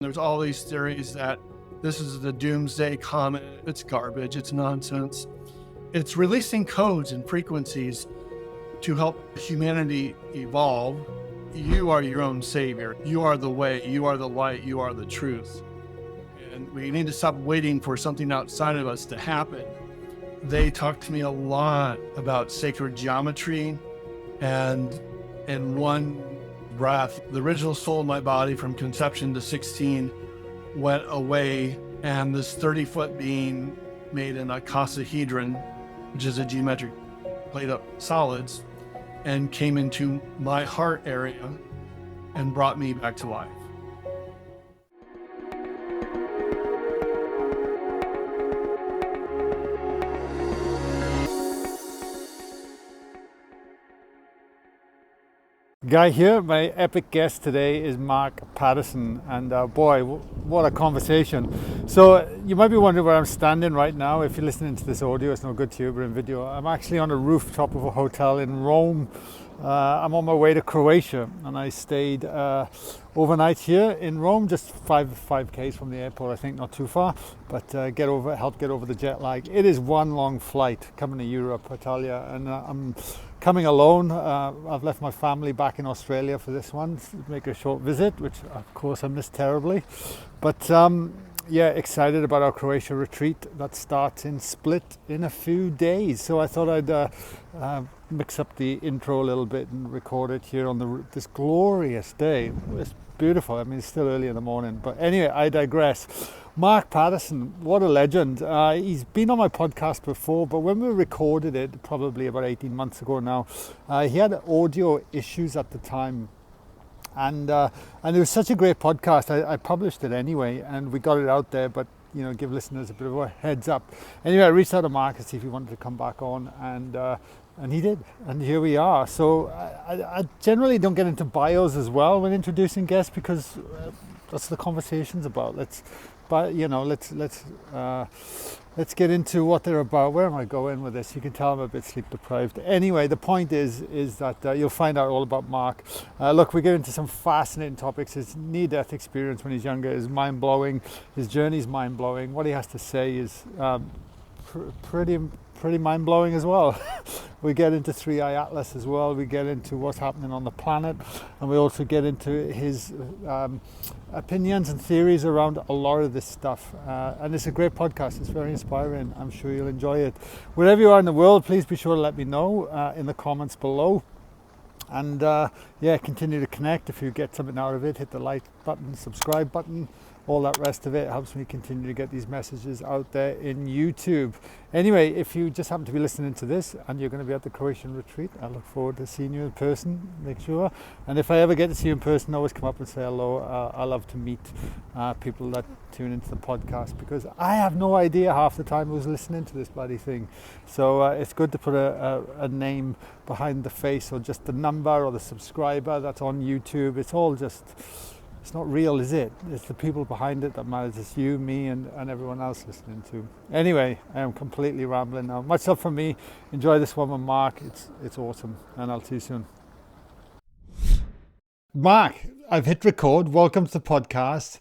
There's all these theories that this is the Doomsday Comet. It's garbage. It's nonsense. It's releasing codes and frequencies to help humanity evolve. You are your own savior. You are the way. You are the light. You are the truth. And we need to stop waiting for something outside of us to happen. They talked to me a lot about sacred geometry, and in one breath, the original soul of my body from conception to 16 went away, and this 30-foot being made an icosahedron, which is a geometric plate of solids, and came into my heart area and brought me back to life. Guy here, my epic guest today is Mark Patterson, and boy, what a conversation. So you might be wondering where I'm standing right now. If you're listening to this audio, it's no good to you, but in video, I'm actually on a rooftop of a hotel in Rome. I'm on my way to Croatia, and I stayed overnight here in Rome, just 5 k's from the airport, I think, not too far, but help get over the jet lag. It is one long flight coming to Europe, I tell you, and I'm coming alone. I've left my family back in Australia for this one, to make a short visit, which of course I missed terribly. But yeah, excited about our Croatia retreat that starts in Split in a few days. So I thought I'd mix up the intro a little bit and record it here on this glorious day. It's beautiful. I mean, it's still early in the morning, but anyway, I digress. Mark Patterson, what a legend. He's been on my podcast before, but when we recorded it, probably about 18 months ago now, he had audio issues at the time. And it was such a great podcast. I published it anyway, and we got it out there, but give listeners a bit of a heads up. Anyway, I reached out to Mark to see if he wanted to come back on, and he did, and here we are. So I generally don't get into bios as well when introducing guests, because that's the conversation's about. Let's get into what they're about. Where am I going with this? You can tell I'm a bit sleep deprived. Anyway, the point is that you'll find out all about Mark. Look, we get into some fascinating topics. His near-death experience when he's younger is mind-blowing. His journey is mind-blowing. What he has to say is pretty mind-blowing as well. We get into 3i Atlas as well. We get into what's happening on the planet, and we also get into his opinions and theories around a lot of this stuff. And it's a great podcast. It's very inspiring. I'm sure you'll enjoy it. Wherever you are in the world, please be sure to let me know in the comments below. And yeah, continue to connect. If you get something out of it, hit the like button, subscribe button, all that rest of it helps me continue to get these messages out there in YouTube. Anyway, if you just happen to be listening to this and you're going to be at the Croatian retreat, I look forward to seeing you in person, make sure. And if I ever get to see you in person, always come up and say hello. I love to meet people that tune into the podcast, because I have no idea half the time who's listening to this bloody thing. So it's good to put a name behind the face, or just the number or the subscriber that's on YouTube. It's all just... It's not real, is it? It's the people behind it that matters. It's you, me, and everyone else listening to. Anyway, I am completely rambling now. Much love from me. Enjoy this one with Mark. It's awesome, and I'll see you soon. Mark, I've hit record. Welcome to the podcast.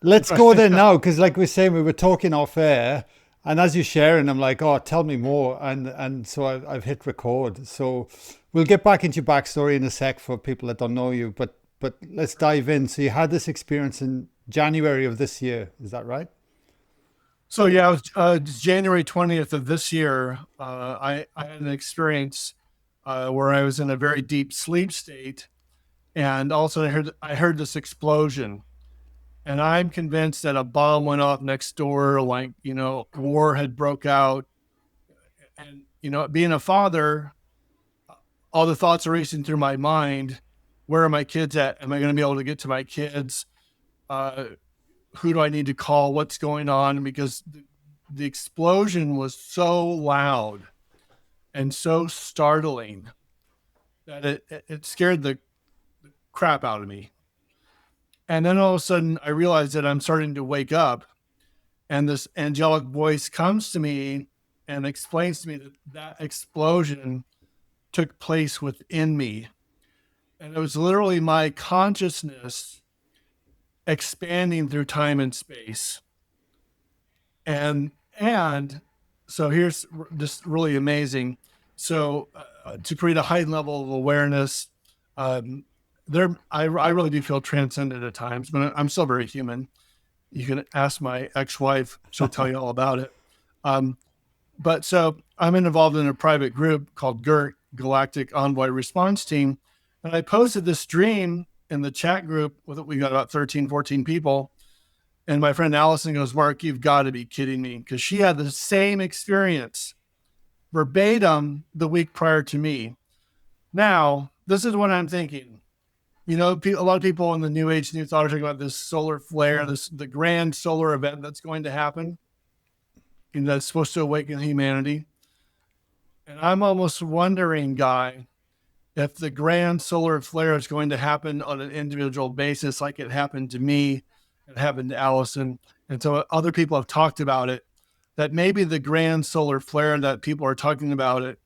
Let's go there now, because like we were saying, we were talking off air, and as you're sharing, I'm like, oh, tell me more. And so I've hit record. So we'll get back into your backstory in a sec for people that don't know you, but let's dive in. So you had this experience in January of this year, is that right? So yeah, it was January 20th of this year. I had an experience where I was in a very deep sleep state, and also I heard this explosion, and I'm convinced that a bomb went off next door, like war had broke out. And being a father, all the thoughts are racing through my mind. Where are my kids at? Am I going to be able to get to my kids? Who do I need to call? What's going on? Because the explosion was so loud and so startling that it scared the crap out of me. And then all of a sudden I realized that I'm starting to wake up, and this angelic voice comes to me and explains to me that explosion took place within me. And it was literally my consciousness expanding through time and space. And so here's just really amazing. So to create a high level of awareness, um, I really do feel transcendent at times, but I'm still very human. You can ask my ex-wife; she'll tell you all about it. Um, but so I'm involved in a private group called GERT, Galactic Envoy Response Team, and I posted this dream in the chat group with we got about 13, 14 people. And my friend Allison goes, Mark, you've got to be kidding me, because she had the same experience verbatim the week prior to me. Now, this is what I'm thinking. You know, a lot of people in the New Age, New Thought are talking about this solar flare, the grand solar event that's going to happen, and that's supposed to awaken humanity. And I'm almost wondering, Guy, if the grand solar flare is going to happen on an individual basis, like it happened to me, it happened to Allison, and so other people have talked about it, that maybe the grand solar flare that people are talking about it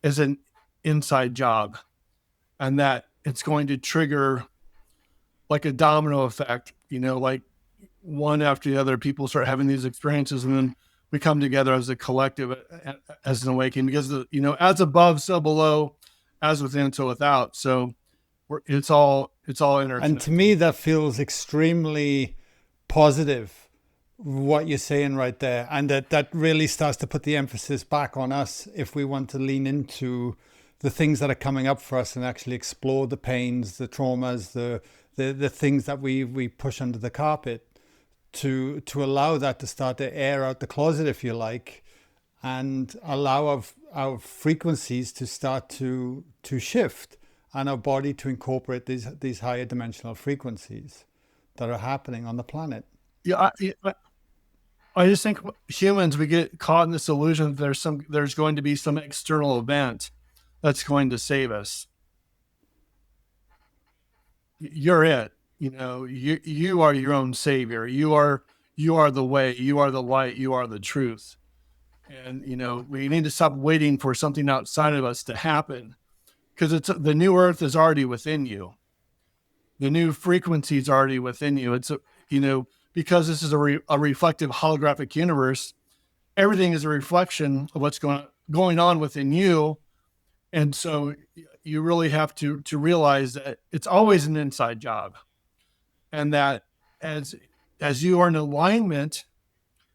is an inside job, and that it's going to trigger like a domino effect, you know, like one after the other, people start having these experiences, and then we come together as a collective, as an awakening, because you know, as above, so below, as within, so without. So it's all And to interconnected. me, that feels extremely positive, what you're saying right there. And that really starts to put the emphasis back on us if we want to lean into the things that are coming up for us and actually explore the pains, the traumas, the things that we push under the carpet, to allow that to start to air out the closet, if you like, and allow our frequencies to start to shift, and our body to incorporate these higher dimensional frequencies that are happening on the planet. Yeah, I just think humans, we get caught in this illusion that there's going to be some external event that's going to save us. You're it. You know, you are your own savior. You are the way. You are the light. You are the truth. And you know, we need to stop waiting for something outside of us to happen, because it's the new earth is already within you. The new frequency is already within you. It's a, you know, because this is a reflective holographic universe. Everything is a reflection of what's going on within you, and so you really have to realize that it's always an inside job, and that as as you are in alignment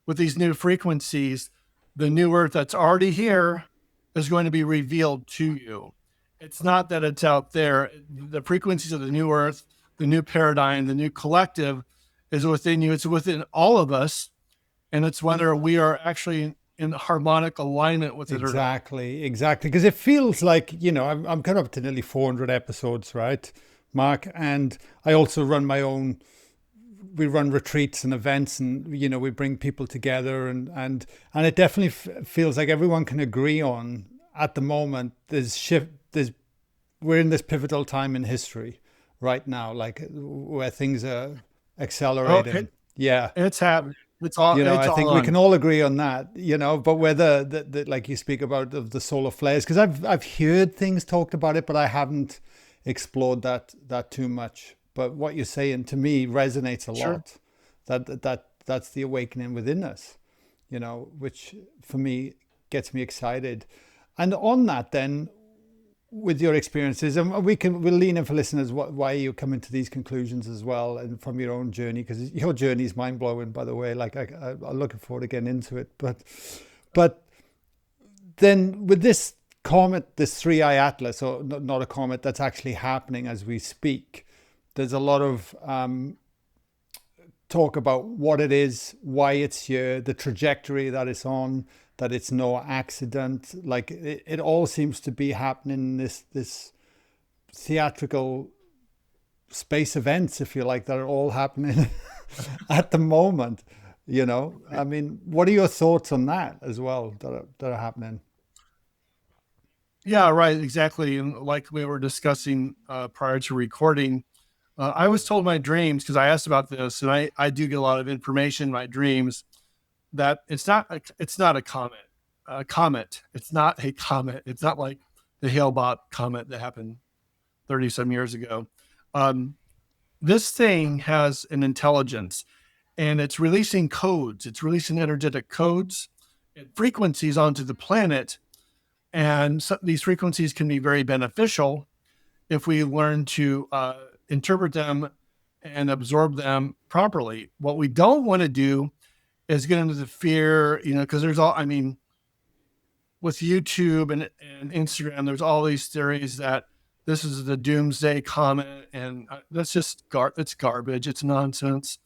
with these new frequencies, the new earth that's already here is going to be revealed to you. It's not that it's out there. The frequencies of the new earth, the new paradigm, the new collective is within you. It's within all of us. And it's whether we are actually in harmonic alignment with it or not. Exactly, exactly. Because it feels like, I'm kind of up to nearly 400 episodes, right, Mark? And I also run my own, we run retreats and events, and we bring people together, and it definitely feels like everyone can agree on, at the moment, we're in this pivotal time in history right now, like where things are Oh, accelerating. Yeah. it's happening. It's I all think we on. can all agree on that, but whether the like you speak about of the solar flares, because I've heard things talked about it, but I haven't explored that too much. But what you're saying to me resonates a Sure. lot. That's the awakening within us, which for me gets me excited. And on that, then, with your experiences, and we'll lean in for listeners why you're coming to these conclusions as well, and from your own journey, because your journey is mind-blowing, by the way. Like I'm looking forward to getting into it, but then with this comet, this 3i atlas, or not a comet, that's actually happening as we speak, there's a lot of talk about what it is, why it's here, the trajectory that it's on, that it's no accident. Like it all seems to be happening in this theatrical space events, if you like, that are all happening at the moment. I mean, what are your thoughts on that as well, that are happening? Yeah, right. Exactly. And like we were discussing prior to recording, I was told my dreams, because I asked about this, and I do get a lot of information in my dreams, that it's not a comet. Comet. It's not a comet. It's not like the Hale-Bopp comet that happened 30 some years ago. Um, this thing has an intelligence, and it's releasing codes. It's releasing energetic codes and frequencies onto the planet. And so these frequencies can be very beneficial if we learn to interpret them and absorb them properly. What we don't want to do is get into the fear, because there's all, I mean, with YouTube and Instagram, there's all these theories that this is the Doomsday Comet, and that's just it's garbage. It's nonsense.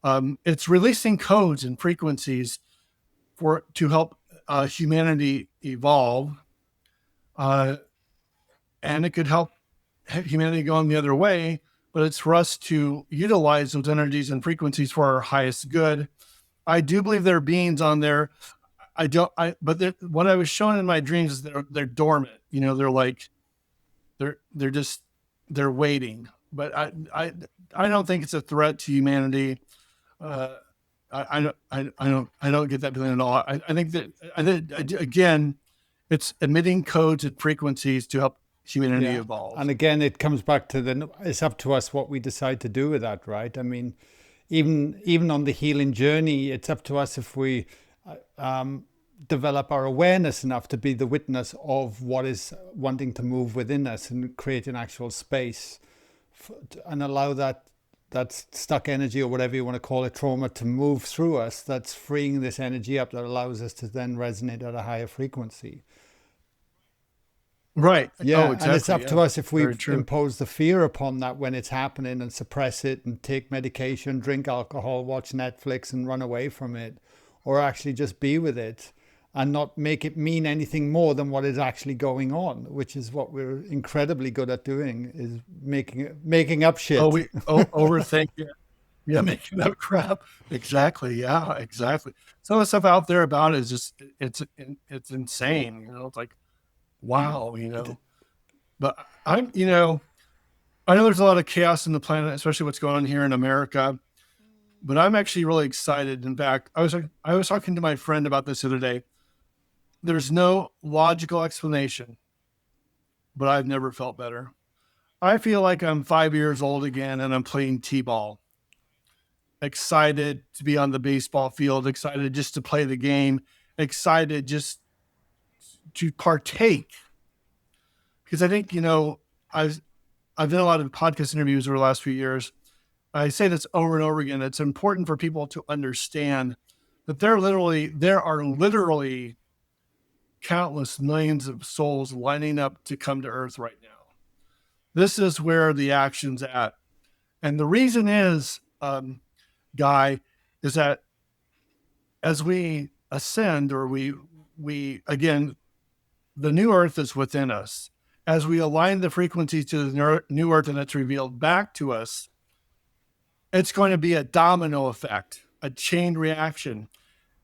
It's releasing codes and frequencies to help humanity evolve, uh, and it could help humanity going the other way. But it's for us to utilize those energies and frequencies for our highest good. I do believe there are beings on there. I don't. But what I was shown in my dreams is they're dormant. They're like they're waiting. But I don't think it's a threat to humanity. I don't get that feeling at all. I think again, it's emitting codes and frequencies to help humanity evolve. And again, it comes back to it's up to us what we decide to do with that, right? I mean, even on the healing journey, it's up to us if we develop our awareness enough to be the witness of what is wanting to move within us and create an actual space and allow that stuck energy, or whatever you want to call it, trauma, to move through us. That's freeing this energy up that allows us to then resonate at a higher frequency. Right. Yeah. Oh, exactly. And it's up to us if we impose the fear upon that when it's happening, and suppress it and take medication, drink alcohol, watch Netflix and run away from it, or actually just be with it and not make it mean anything more than what is actually going on, which is what we're incredibly good at doing, is making up shit. Overthink it. Yeah, making up crap. Exactly. Yeah, exactly. Some of the stuff out there about it is just, it's insane. It's like, wow, But I know there's a lot of chaos in the planet, especially what's going on here in America. But I'm actually really excited. In fact, I was talking to my friend about this the other day. There's no logical explanation, but I've never felt better. I feel like I'm 5 years old again, and I'm playing t-ball. Excited to be on the baseball field, excited just to play the game, excited just to partake. Because I think, I've done a lot of podcast interviews over the last few years. I say this over and over again. It's important for people to understand that there are literally countless millions of souls lining up to come to Earth right now. This is where the action's at. And the reason is, Guy, is that as we ascend, or we again, the new Earth is within us. As we align the frequencies to the new Earth and it's revealed back to us, it's going to be a domino effect, a chain reaction.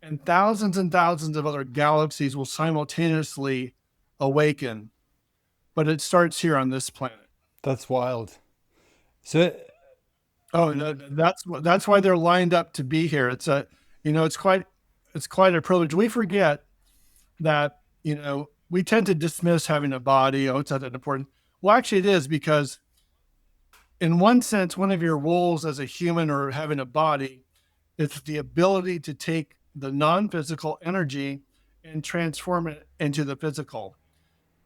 And thousands of other galaxies will simultaneously awaken. But it starts here on this planet. That's wild. So, no, that's why they're lined up to be here. It's quite a privilege. We forget that, we tend to dismiss having a body. Oh, it's not that important. Well, actually it is, because in one sense, one of your roles as a human, or having a body, is the ability to take the non-physical energy and transform it into the physical,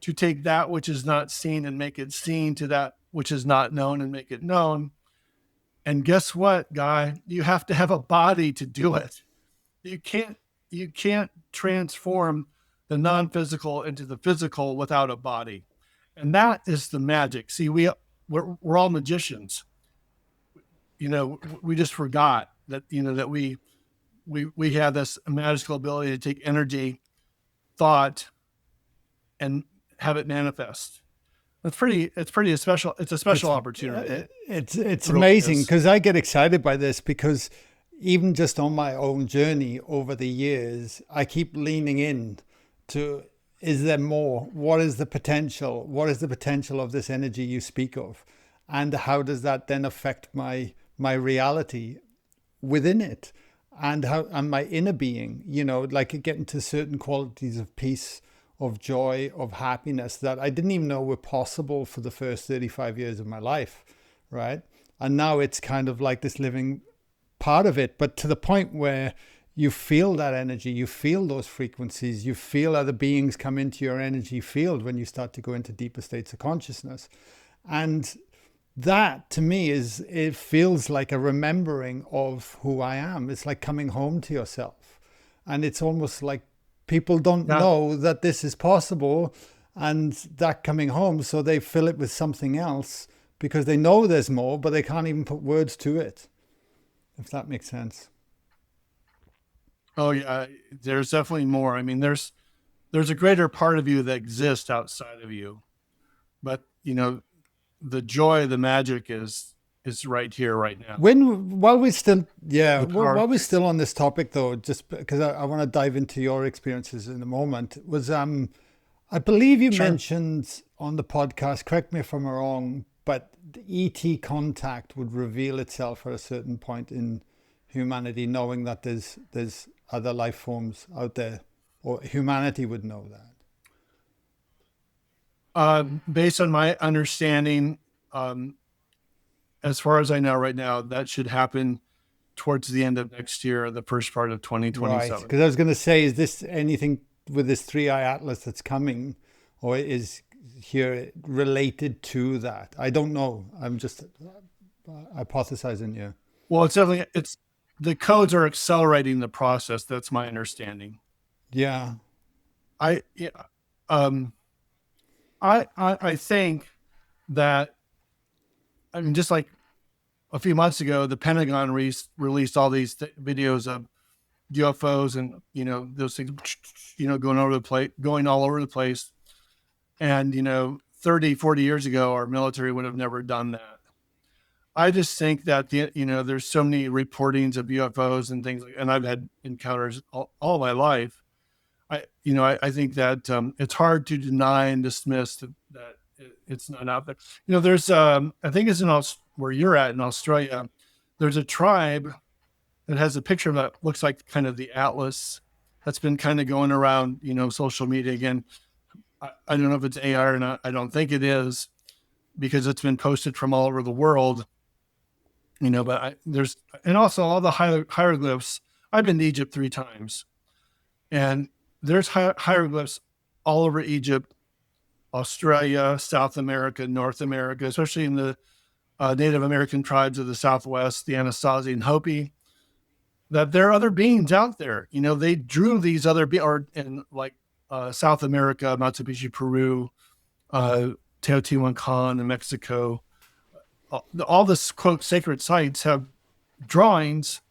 to take that which is not seen and make it seen, to that which is not known and make it known. And guess what, Guy? You have to have a body to do it. You can't transform the non-physical into the physical without a body. And that is the magic. See, we're all magicians. We just forgot that, that we have this magical ability to take energy, thought, and have it manifest. It's a special opportunity. It's amazing, because I get excited by this, because even just on my own journey over the years, I keep leaning in to, is there more? What is the potential? What is the potential of this energy you speak of? And how does that then affect my reality within it? And my inner being, like getting to certain qualities of peace, of joy, of happiness that I didn't even know were possible for the first 35 years of my life, right? And now it's kind of like this living part of it, but to the point where you feel that energy, you feel those frequencies, you feel other beings come into your energy field when you start to go into deeper states of consciousness. And that to me it feels like a remembering of who I am. It's like coming home to yourself. And it's almost like people don't Yeah. know that this is possible and that coming home. So they fill it with something else because they know there's more, but they can't even put words to it. If that makes sense. Oh yeah, there's definitely more. I mean, there's a greater part of you that exists outside of you, but the joy, the magic is right here, right now. While we're still, yeah, The power. while we're still on this topic though, just because I want to dive into your experiences in a moment, was I believe you Sure. mentioned on the podcast, correct me if I'm wrong, but the ET contact would reveal itself at a certain point in humanity, knowing that there's other life forms out there, or humanity would know that. Based on my understanding, as far as I know right now, that should happen towards the end of next year, the first part of Right, 2027. because I was going to say, is this anything with this three-eye atlas that's coming, or is here related to that? I don't know. I'm just hypothesizing here. Well, it's the codes are accelerating the process. That's my understanding. Yeah, I yeah, um I think that, I mean, just like a few months ago, the Pentagon released all these videos of UFOs and those things going all over the place. And 30, 40 years ago, our military would have never done that. I just think that there's so many reportings of UFOs and things, and I've had encounters all my life. I think that it's hard to deny and dismiss that it's not out there. There's I think it's where you're at in Australia. There's a tribe that has a picture that looks like kind of the atlas that's been kind of going around social media again. I don't know if it's AI or not. I don't think it is, because it's been posted from all over the world. But there's, and also all the hieroglyphs. I've been to Egypt 3 times, and there's hieroglyphs all over Egypt, Australia, South America, North America, especially in the Native American tribes of the Southwest, the Anasazi and Hopi, that there are other beings out there. They drew these other or in like South America, Machu Picchu, Peru, Teotihuacan in Mexico. All this quote sacred sites have drawings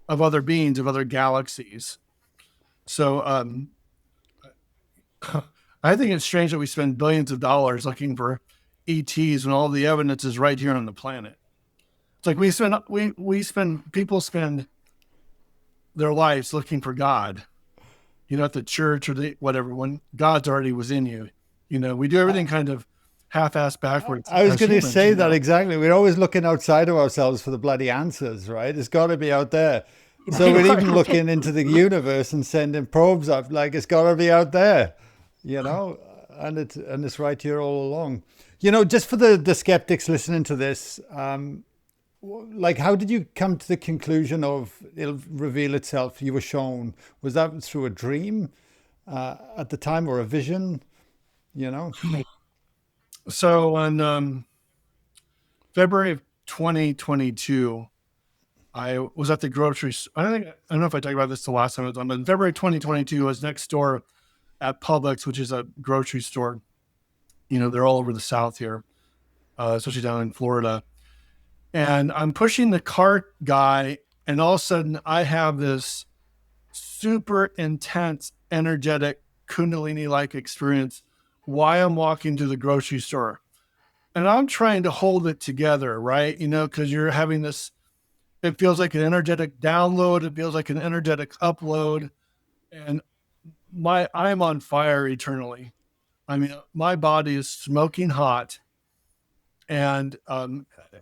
of other beings, of other galaxies. So I think it's strange that we spend billions of dollars looking for ETs when all the evidence is right here on the planet. It's like people spend their lives looking for God, at the church or whatever, when God's already was in you. We do everything kind of half-assed backwards I was as going to humans. say that exactly. We're always looking outside of ourselves for the bloody answers, right? It's got to be out there. So we're even looking into the universe and sending probes up, like it's got to be out there, and it's right here all along. Just for the skeptics listening to this, like, how did you come to the conclusion of it'll reveal itself? You were shown. Was that through a dream at the time, or a vision? You know? So on February of 2022, I was at the grocery store. I don't know if I talked about this the last time I was on, but in February 2022, I was next door at Publix, which is a grocery store. They're all over the South here, especially down in Florida. And I'm pushing the cart guy, and all of a sudden I have this super intense, energetic, Kundalini-like experience while I'm walking to the grocery store. And I'm trying to hold it together, right? Because you're having this, it feels like an energetic download. It feels like an energetic upload. And I'm on fire eternally. I mean, my body is smoking hot. And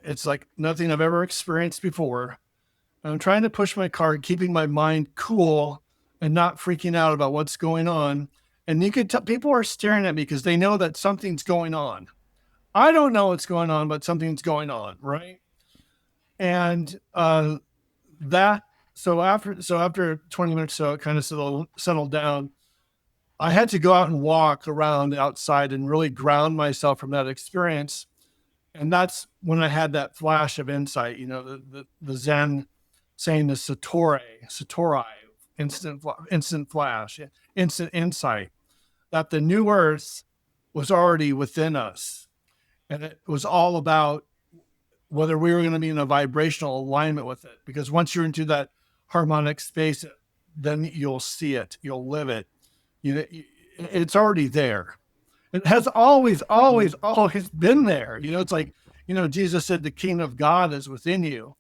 it's like nothing I've ever experienced before. I'm trying to push my cart, keeping my mind cool and not freaking out about what's going on. And you could tell people are staring at me because they know that something's going on. I don't know what's going on, but something's going on, right? And that so after 20 minutes, so it kind of settled down. I had to go out and walk around outside and really ground myself from that experience. And that's when I had that flash of insight, the Zen saying the Satori, instant flash, instant insight, that the new earth was already within us. And it was all about whether we were going to be in a vibrational alignment with it. Because once you're into that harmonic space, then you'll see it, you'll live it. It's already there. It has always been there. It's like, Jesus said the kingdom of God is within you.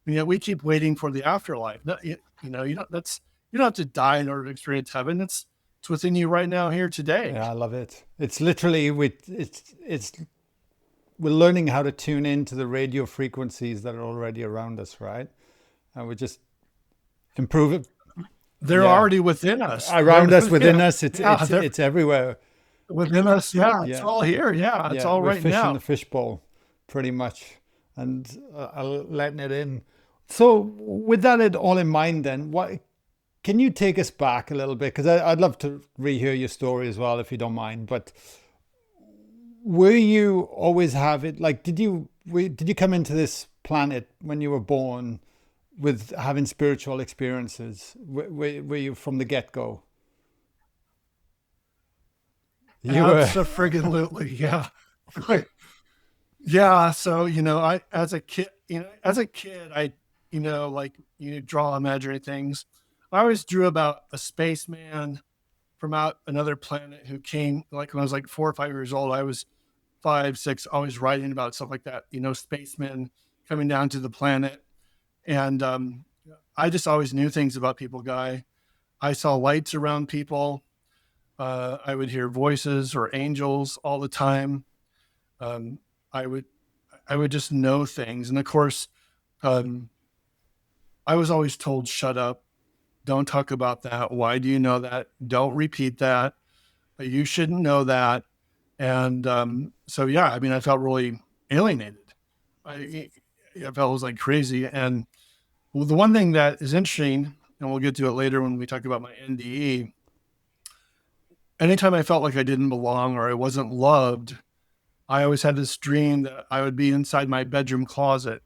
We keep waiting for the afterlife. You don't have to die in order to experience heaven. It's within you right now, here today. Yeah, I love it. It's literally we're learning how to tune into the radio frequencies that are already around us, right? And we just improve it. They're already within us. Around us, within us. It's everywhere. Within us, it's all here. It's all right now. We're fishing the fishbowl, pretty much, and letting it in. So, with that all in mind, then, can you take us back a little bit? Because I'd love to rehear your story as well, if you don't mind. But were you always have it? Like, did you come into this planet when you were born with having spiritual experiences? Were you from the get-go? Absolutely, yeah. Yeah. So, I as a kid, I, like you draw imaginary things. I always drew about a spaceman from out another planet who came, like when I was like 4 or 5 years old. I was 5, 6, always writing about stuff like that, spacemen coming down to the planet. And I just always knew things about people, Guy. I saw lights around people. I would hear voices or angels all the time. I would just know things. And of course, I was always told, shut up. Don't talk about that. Why do you know that? Don't repeat that. You shouldn't know that. And so, yeah, I felt really alienated. I felt it was like crazy. And the one thing that is interesting, and we'll get to it later when we talk about my NDE, anytime I felt like I didn't belong or I wasn't loved, I always had this dream that I would be inside my bedroom closet.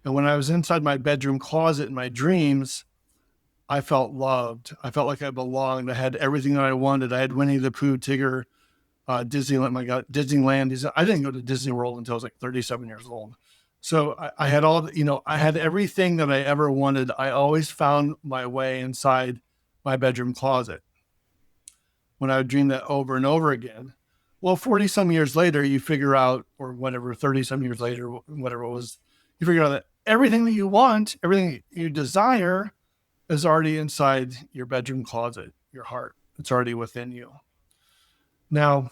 And when I was inside my bedroom closet in my dreams, I felt loved. I felt like I belonged. I had everything that I wanted. I had Winnie the Pooh, Tigger, Disneyland. My God, Disneyland. I didn't go to Disney World until I was like 37 years old. So I had I had everything that I ever wanted. I always found my way inside my bedroom closet when I would dream that over and over again. Well, 40 some years later, you figure out, or whatever, 30 some years later, whatever it was, you figure out that everything that you want, everything you desire is already inside your bedroom closet, your heart. It's already within you. Now,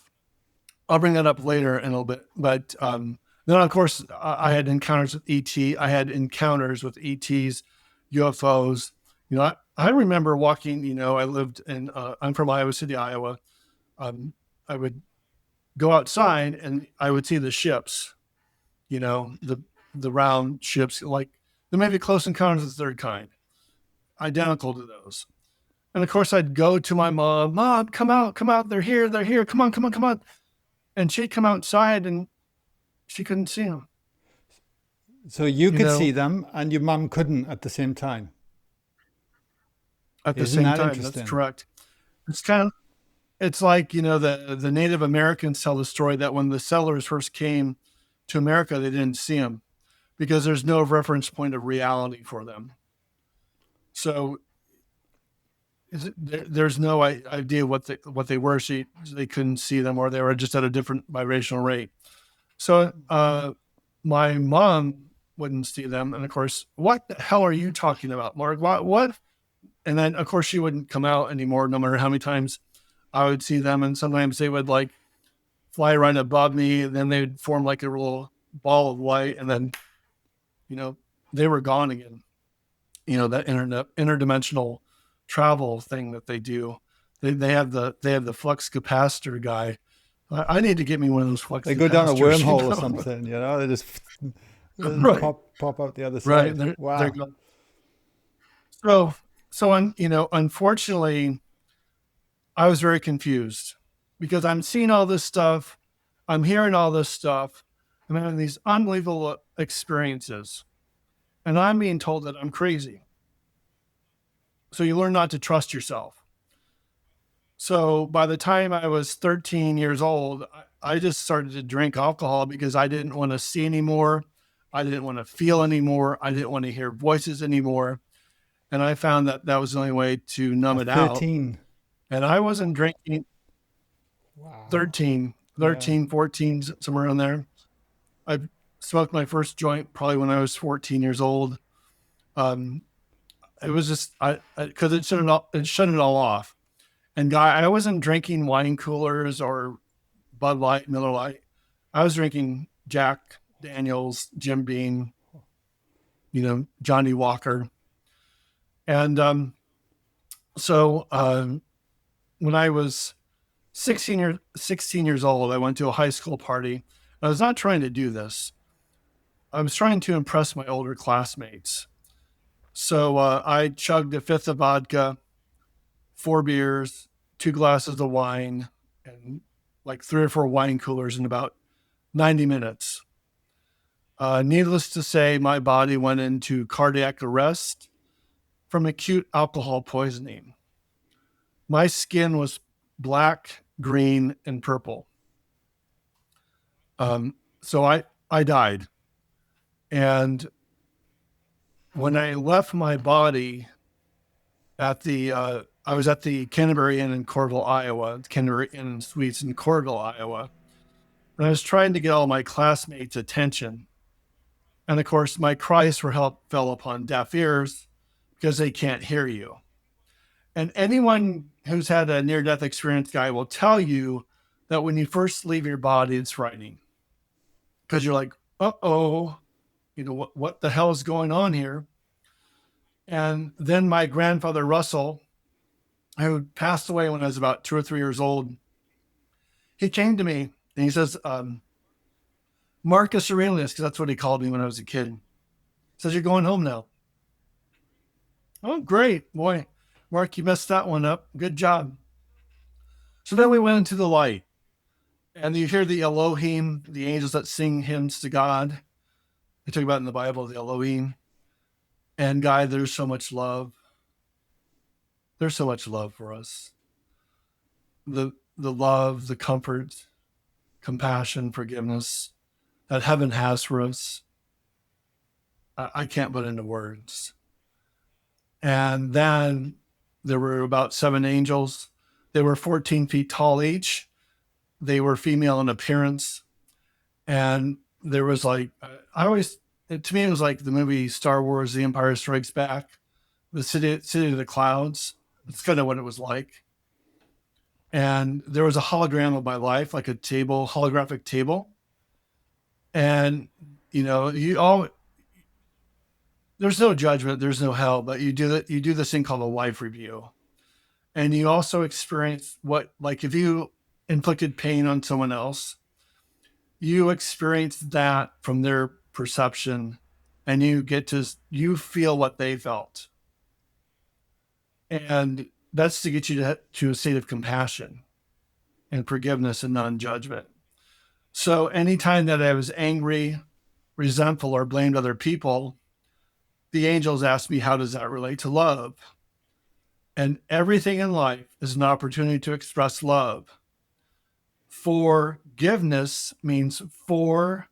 I'll bring that up later in a little bit. But then, of course, I had encounters with ET. I had encounters with ETs, UFOs. I remember walking, I lived in, I'm from Iowa City, Iowa. I would go outside and I would see the ships, the round ships, like there may be close encounters of the third kind, identical to those. And of course, I'd go to my mom, come out, they're here, come on. And she'd come outside and she couldn't see them. So you could see them and your mom couldn't at the same time? At the same time, that's correct. It's like, the Native Americans tell the story that when the settlers first came to America, they didn't see them because there's no reference point of reality for them. So there's no idea what they were. So they couldn't see them, or they were just at a different vibrational rate. So my mom wouldn't see them. And of course, what the hell are you talking about, Mark? What? And then, of course, she wouldn't come out anymore, no matter how many times I would see them. And sometimes they would like fly right above me, and then they would form like a little ball of light, and then, they were gone again. That interdimensional travel thing that they do. They have the flux capacitor guy. I need to get me one of those flux. They go down a wormhole or something, They just and Right, pop out the other right. side. They're Wow. going. So unfortunately, I was very confused because I'm seeing all this stuff, I'm hearing all this stuff, I'm having these unbelievable experiences, and I'm being told that I'm crazy. So you learn not to trust yourself. So by the time I was 13 years old, I just started to drink alcohol because I didn't want to see anymore. I didn't want to feel anymore. I didn't want to hear voices anymore. And I found that that was the only way to numb At it out. 13. And I wasn't drinking Wow. 13, Yeah. 13, 14, somewhere around there. I smoked my first joint probably when I was 14 years old. Um, it was just, because it shut it all off. And I wasn't drinking wine coolers or Bud Light, Miller Light. I was drinking Jack Daniels, Jim Beam, Johnny Walker. And so when I was 16 years old, I went to a high school party. I was not trying to do this. I was trying to impress my older classmates. So I chugged a fifth of vodka, 4 beers, 2 glasses of wine, and like 3 or 4 wine coolers in about 90 minutes. Needless to say, my body went into cardiac arrest from acute alcohol poisoning. My skin was black, green, and purple. So I died. And when I left my body I was at the Canterbury Inn in Corville, Iowa, Canterbury Inn and Suites in Corville, Iowa. And I was trying to get all my classmates' attention. And of course, my cries for help fell upon deaf ears because they can't hear you. And anyone who's had a near death experience guy will tell you that when you first leave your body, it's frightening because you're like, oh, what the hell is going on here? And then my grandfather, Russell, who passed away when I was about 2 or 3 years old, he came to me and he says, Marcus Aurelius, because that's what he called me when I was a kid, says, you're going home now. Oh, great. Boy, Mark, you messed that one up. Good job. So then we went into the light. And you hear the Elohim, the angels that sing hymns to God. They talk about in the Bible, the Elohim. And God, there's so much love. There's so much love for us. The love, the comfort, compassion, forgiveness that heaven has for us. I can't put into words. And then there were about 7 angels. They were 14 feet tall each. They were female in appearance. And there was like, to me, it was like the movie Star Wars, The Empire Strikes Back, the city of the clouds. It's kind of what it was like. And there was a hologram of my life, like a table, holographic table. And, there's no judgment, there's no hell, but you do this thing called a life review. And you also experience like if you inflicted pain on someone else, you experience that from their perception and you feel what they felt. And that's to get you to a state of compassion and forgiveness and non-judgment. So anytime that I was angry, resentful, or blamed other people, the angels asked me, how does that relate to love? And everything in life is an opportunity to express love. Forgiveness means for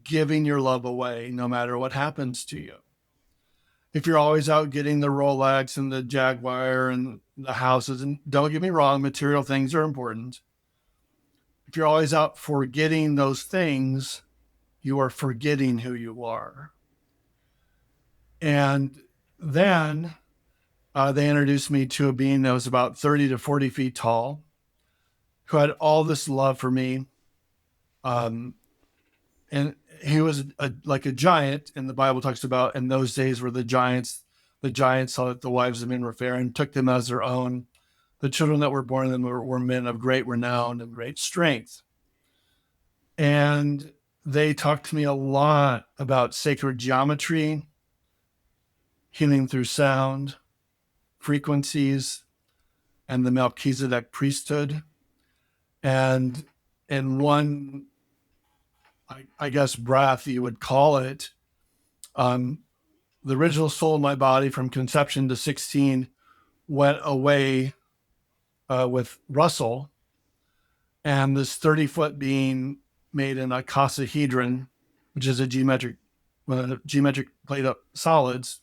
giving your love away, no matter what happens to you. If you're always out getting the Rolex and the Jaguar and the houses, and don't get me wrong, material things are important. If you're always out for getting those things, you are forgetting who you are. And then they introduced me to a being that was about 30 to 40 feet tall, who had all this love for me. And he was like a giant, and the Bible talks about in those days where the giants saw that the wives of men were fair and took them as their own. The children that were born of them were men of great renown and great strength. And they talked to me a lot about sacred geometry, healing through sound, frequencies, and the Melchizedek priesthood. And in one, I guess, breath, you would call it, um, the original soul of my body from conception to 16 went away with Russell, and this 30-foot being made an icosahedron, which is a geometric plate of solids,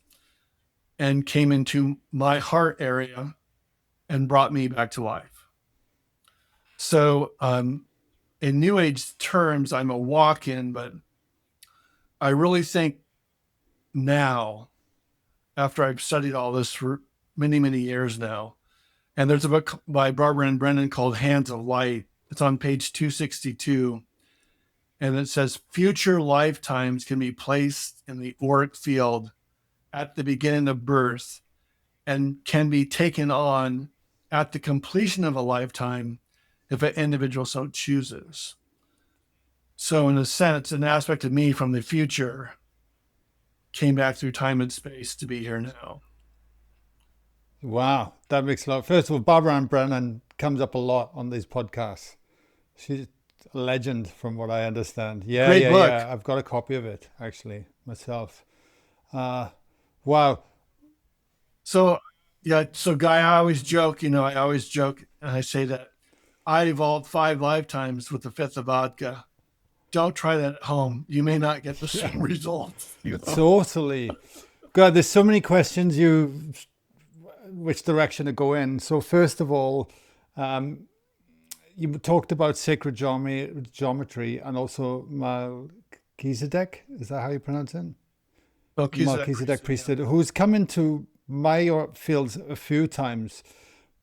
and came into my heart area and brought me back to life. So, in New Age terms, I'm a walk-in, but I really think now, after I've studied all this for many, many years now, and there's a book by Barbara and Brennan called Hands of Light. It's on page 262. And it says future lifetimes can be placed in the auric field at the beginning of birth and can be taken on at the completion of a lifetime if an individual so chooses. So, in a sense, an aspect of me from the future came back through time and space to be here now. Wow, that makes a lot. First of all, Barbara Ann Brennan comes up a lot on these podcasts. She's a legend from what I understand. Yeah, Great yeah, book. yeah. I've got a copy of it actually myself. Wow. So, yeah, so Guy, I always joke and I say that I evolved 5 lifetimes with the fifth of vodka. Don't try that at home. You may not get the Yeah, same results. totally. God, there's so many questions. Which direction to go in? So first of all, um, you talked about sacred geometry and also Melchizedek. Is that how you pronounce it? Melchizedek Melchizedek priesthood, yeah. priesthood, who's come into my fields a few times.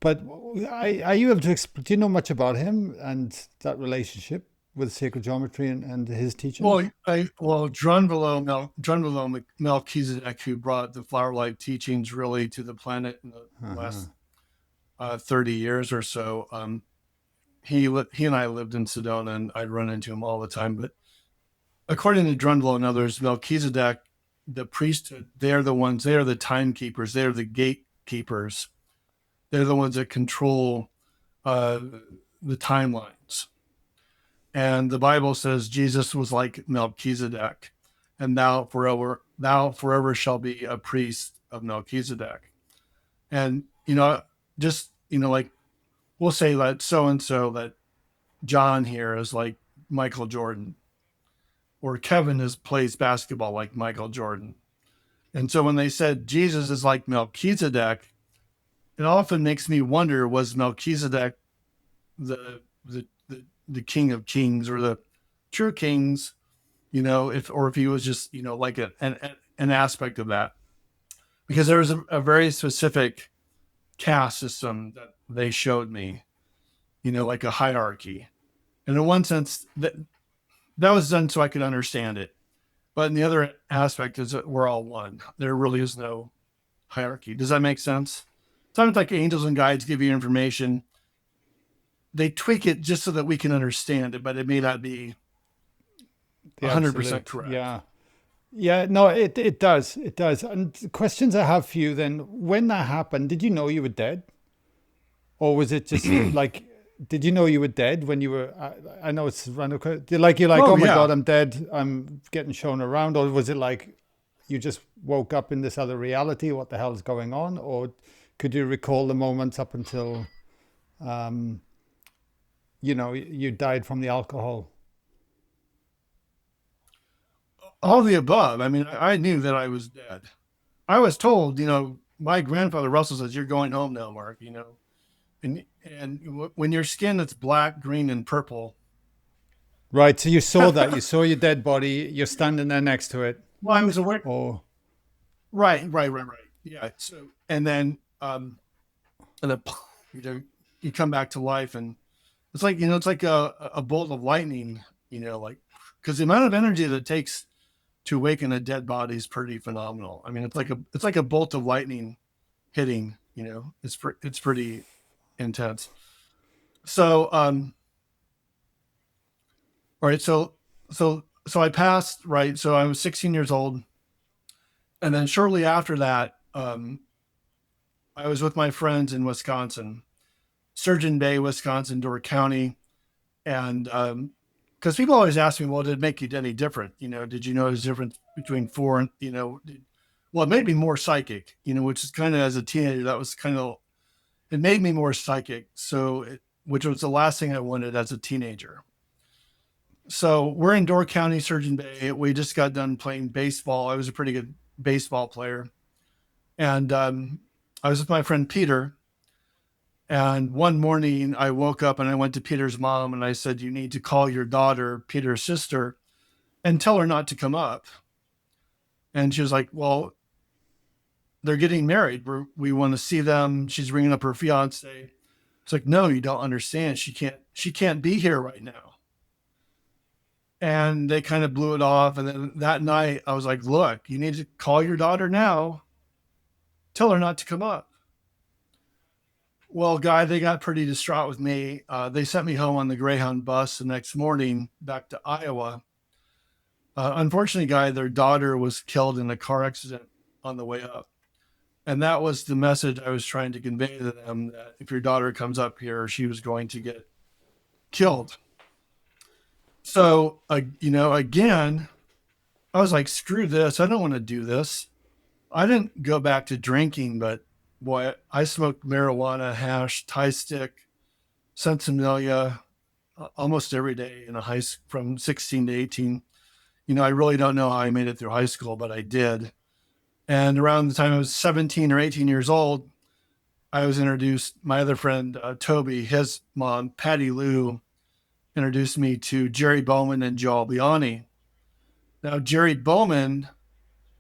But are you able to do you know much about him and that relationship with sacred geometry and his teachings? Drunvalo Melchizedek, who brought the flower light teachings really to the planet in the Uh-huh. last 30 years or so. He and I lived in Sedona, and I'd run into him all the time. But according to Drunvalo and others, Melchizedek, the priesthood, they are the timekeepers, they are the gatekeepers. They're the ones that control uh, the timelines. And the Bible says Jesus was like Melchizedek, and thou forever shall be a priest of Melchizedek. And just like we'll say that so and so, that John here is like Michael Jordan, or Kevin plays basketball like Michael Jordan. And so when they said Jesus is like Melchizedek, it often makes me wonder: was Melchizedek the king of kings, or the true kings? If he was just like an aspect of that, because there was a very specific caste system that they showed me, like a hierarchy. And in one sense, that was done so I could understand it. But in the other aspect is that we're all one. There really is no hierarchy. Does that make sense? Sometimes, like angels and guides give you information, they tweak it just so that we can understand it, but it may not be The 100% absolute. correct. Yeah. Yeah, no, it does. It does. And the questions I have for you then, when that happened, did you know you were dead? Or was it just like, did you know you were dead when you were, I know it's random, you're like, Oh oh my yeah. God, I'm dead. I'm getting shown around. Or was it like you just woke up in this other reality? What the hell's going on? Or could you recall the moments up until, um, you died from the alcohol? All the above. I mean, I knew that I was dead. I was told, my grandfather Russell says, "You're going home now, Mark." And when your skin is black, green, and purple. Right. So you saw that. You saw your dead body. You're standing there next to it. Well, I was aware. Or, Right, right, right, right. Yeah. So, and then, and then, you know, you come back to life, and it's like a bolt of lightning. Like, because the amount of energy that it takes to awaken a dead body is pretty phenomenal. I mean, it's like a bolt of lightning hitting. It's pretty intense. So, all right. So so I passed, right? So I was 16 years old. And then shortly after that, I was with my friends in Wisconsin, Sturgeon Bay, Wisconsin, Door County. And because people always ask me, well, did it make you any different? Did you notice the difference between four and, well, it made me more psychic, which is kind of as a teenager, that was kind of, it made me more psychic. Which was the last thing I wanted as a teenager. So we're in Door County, Surgeon Bay. We just got done playing baseball. I was a pretty good baseball player. And I was with my friend Peter. And one morning I woke up and I went to Peter's mom and I said, you need to call your daughter, Peter's sister, and tell her not to come up. And she was like, well, they're getting married. We want to see them. She's ringing up her fiance. It's like, no, you don't understand. She can't be here right now. And they kind of blew it off. And then that night I was like, look, you need to call your daughter now. Tell her not to come up. Well, Guy, they got pretty distraught with me. They sent me home on the Greyhound bus the next morning back to Iowa. Unfortunately, Guy, their daughter was killed in a car accident on the way up. And that was the message I was trying to convey to them, that if your daughter comes up here, she was going to get killed. So, again, I was like, screw this. I don't want to do this. I didn't go back to drinking, but boy, I smoked marijuana, hash, Thai stick, Sensibilia almost every day in a high from 16 to 18. I really don't know how I made it through high school, but I did. And around the time I was 17 or 18 years old, I was introduced, my other friend, Toby, his mom, Patty Lou, introduced me to Jerry Bowman and Joel Biani. Now, Jerry Bowman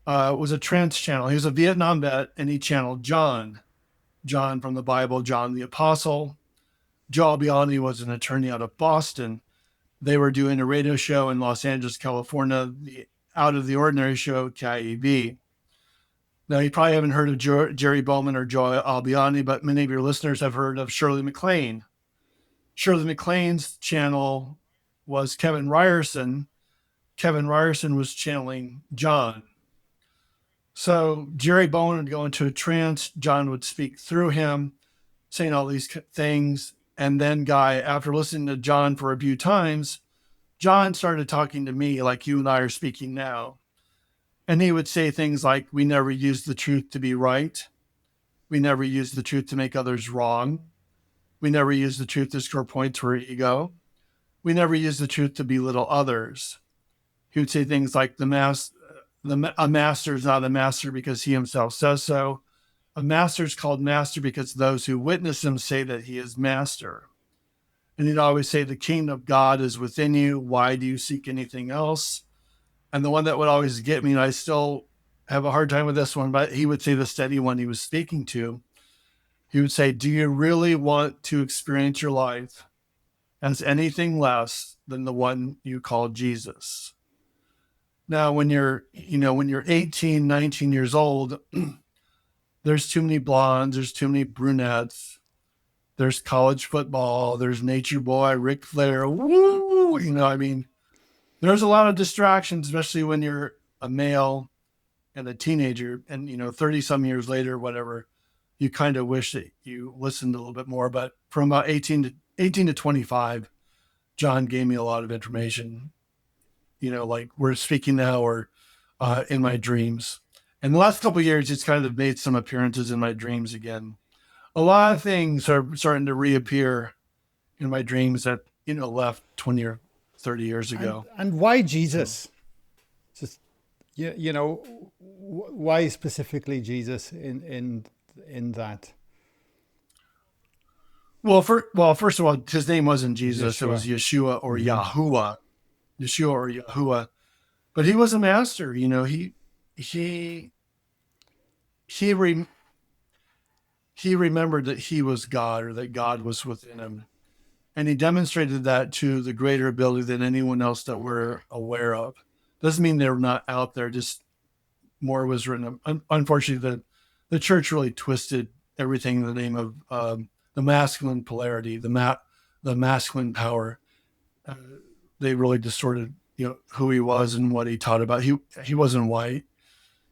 was a trance channel. He was a Vietnam vet, and he channeled John from the Bible, John the Apostle. Joel Biani was an attorney out of Boston. They were doing a radio show in Los Angeles, California, the Out of the Ordinary show, KIEV. Now, you probably haven't heard of Jerry Bowman or Joel Biani, but many of your listeners have heard of Shirley MacLaine. Shirley MacLaine's channel was Kevin Ryerson. Kevin Ryerson was channeling John. So Jerry Bowman would go into a trance. John would speak through him, saying all these things. And then, Guy, after listening to John for a few times, John started talking to me like you and I are speaking now. And he would say things like, we never use the truth to be right. We never use the truth to make others wrong. We never use the truth to score points for ego. We never use the truth to belittle others. He would say things like, a master is not a master because he himself says so. A master is called master because those who witness him say that he is master. And he'd always say, the kingdom of God is within you. Why do you seek anything else? And the one that would always get me, and I still have a hard time with this one, but he would say, the steady one he was speaking to, he would say, do you really want to experience your life as anything less than the one you call Jesus? Now, when you're 18, 19 years old, there's too many blondes, there's too many brunettes, there's college football, there's Nature Boy, Ric Flair, woo, there's a lot of distractions, especially when you're a male and a teenager, and 30 some years later, whatever, you kind of wish that you listened a little bit more. But from about 18 to 25, John gave me a lot of information, like we're speaking now, or in my dreams. And the last couple of years, it's kind of made some appearances in my dreams again. A lot of things are starting to reappear in my dreams that, left 20 or 30 years ago. And why Jesus? Just, why specifically Jesus in that? Well, first of all, his name wasn't Jesus. Yeshua. It was Yeshua or Yahuwah. Yeshua or Yahuwah. But he was a master. He remembered that he was God, or that God was within him. And he demonstrated that to the greater ability than anyone else that we're aware of. Doesn't mean they're not out there, just more was written. Unfortunately, the church really twisted everything in the name of the masculine polarity, the masculine power. They really distorted who he was and what he taught about. He wasn't white.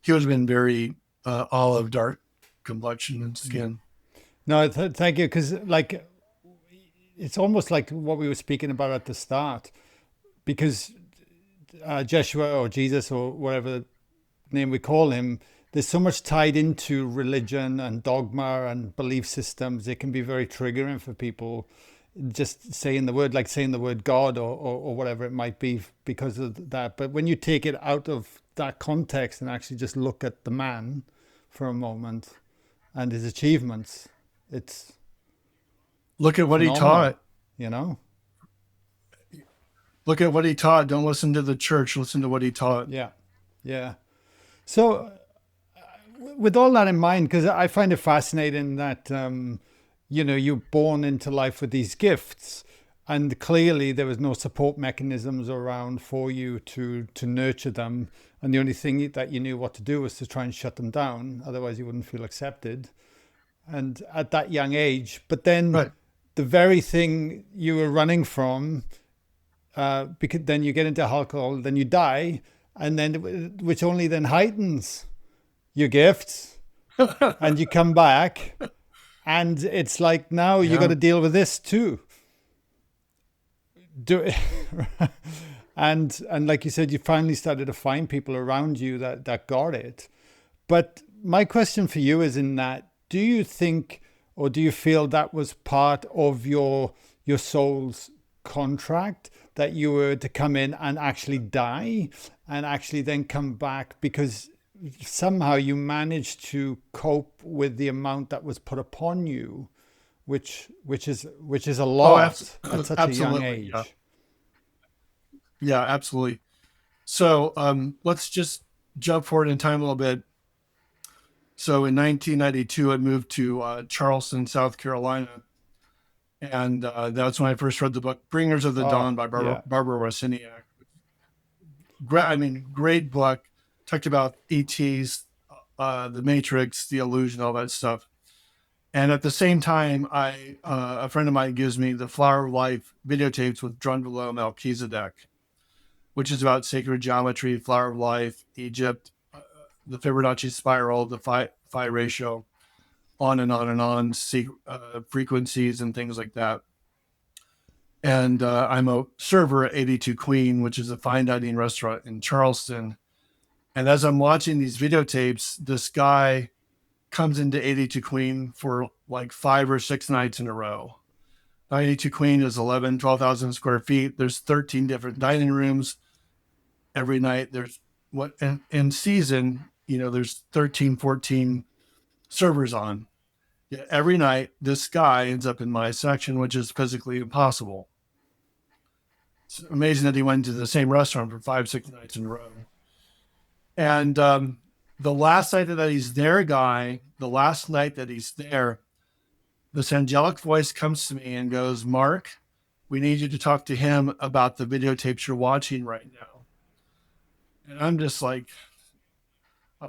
He would have been very olive, dark complexion and skin. No, thank you. Because like it's almost like what we were speaking about at the start. Because Joshua or Jesus or whatever name we call him, there's so much tied into religion and dogma and belief systems. It can be very triggering for people just saying the word, like saying the word God or whatever it might be because of that. But when you take it out of that context and actually just look at the man for a moment and his achievements, it's Look at what he phenomenal, taught. you know? Look at what he taught. Don't listen to the church. Listen to what he taught. Yeah. Yeah. So with all that in mind, because I find it fascinating that you're born into life with these gifts, and clearly there was no support mechanisms around for you to nurture them, and the only thing that you knew what to do was to try and shut them down, otherwise you wouldn't feel accepted. And at that young age, but then Right. the very thing you were running from, because then you get into alcohol, then you die, and then which only then heightens your gifts, and you come back, and it's like now you got Yeah. to deal with this too. Do and like you said, you finally started to find people around you that got it. But my question for you is in that, do you think or do you feel that was part of your soul's contract that you were to come in and actually die and actually then come back because somehow you managed to cope with the amount that was put upon you, which is a Oh, lot at such a young absolutely. Yeah. age. Yeah, absolutely. So let's just jump forward in time a little bit. So in 1992, I moved to Charleston, South Carolina. And that's when I first read the book Bringers of the Oh, Dawn by yeah. Barbara Rossiniak. I mean, great book. Talked about ETs, the Matrix, the illusion, all that stuff. And at the same time, a friend of mine gives me the Flower of Life videotapes with Drunvalo Melchizedek, which is about sacred geometry, Flower of Life, Egypt, the Fibonacci spiral, the phi ratio, on and on and on, frequencies and things like that. And I'm a server at 82 Queen, which is a fine dining restaurant in Charleston. And as I'm watching these videotapes, this guy comes into 82 Queen for like 5 or 6 nights in a row. 82 Queen is 12,000 square feet. There's 13 different dining rooms every night. There's what in season, there's 13, 14 servers on. Yeah, every night, this guy ends up in my section, which is physically impossible. It's amazing that he went to the same restaurant for 5, 6 nights in a row. And the last night that he's there, the last night that he's there, this angelic voice comes to me and goes, Mark, we need you to talk to him about the videotapes you're watching right now. And I'm just like,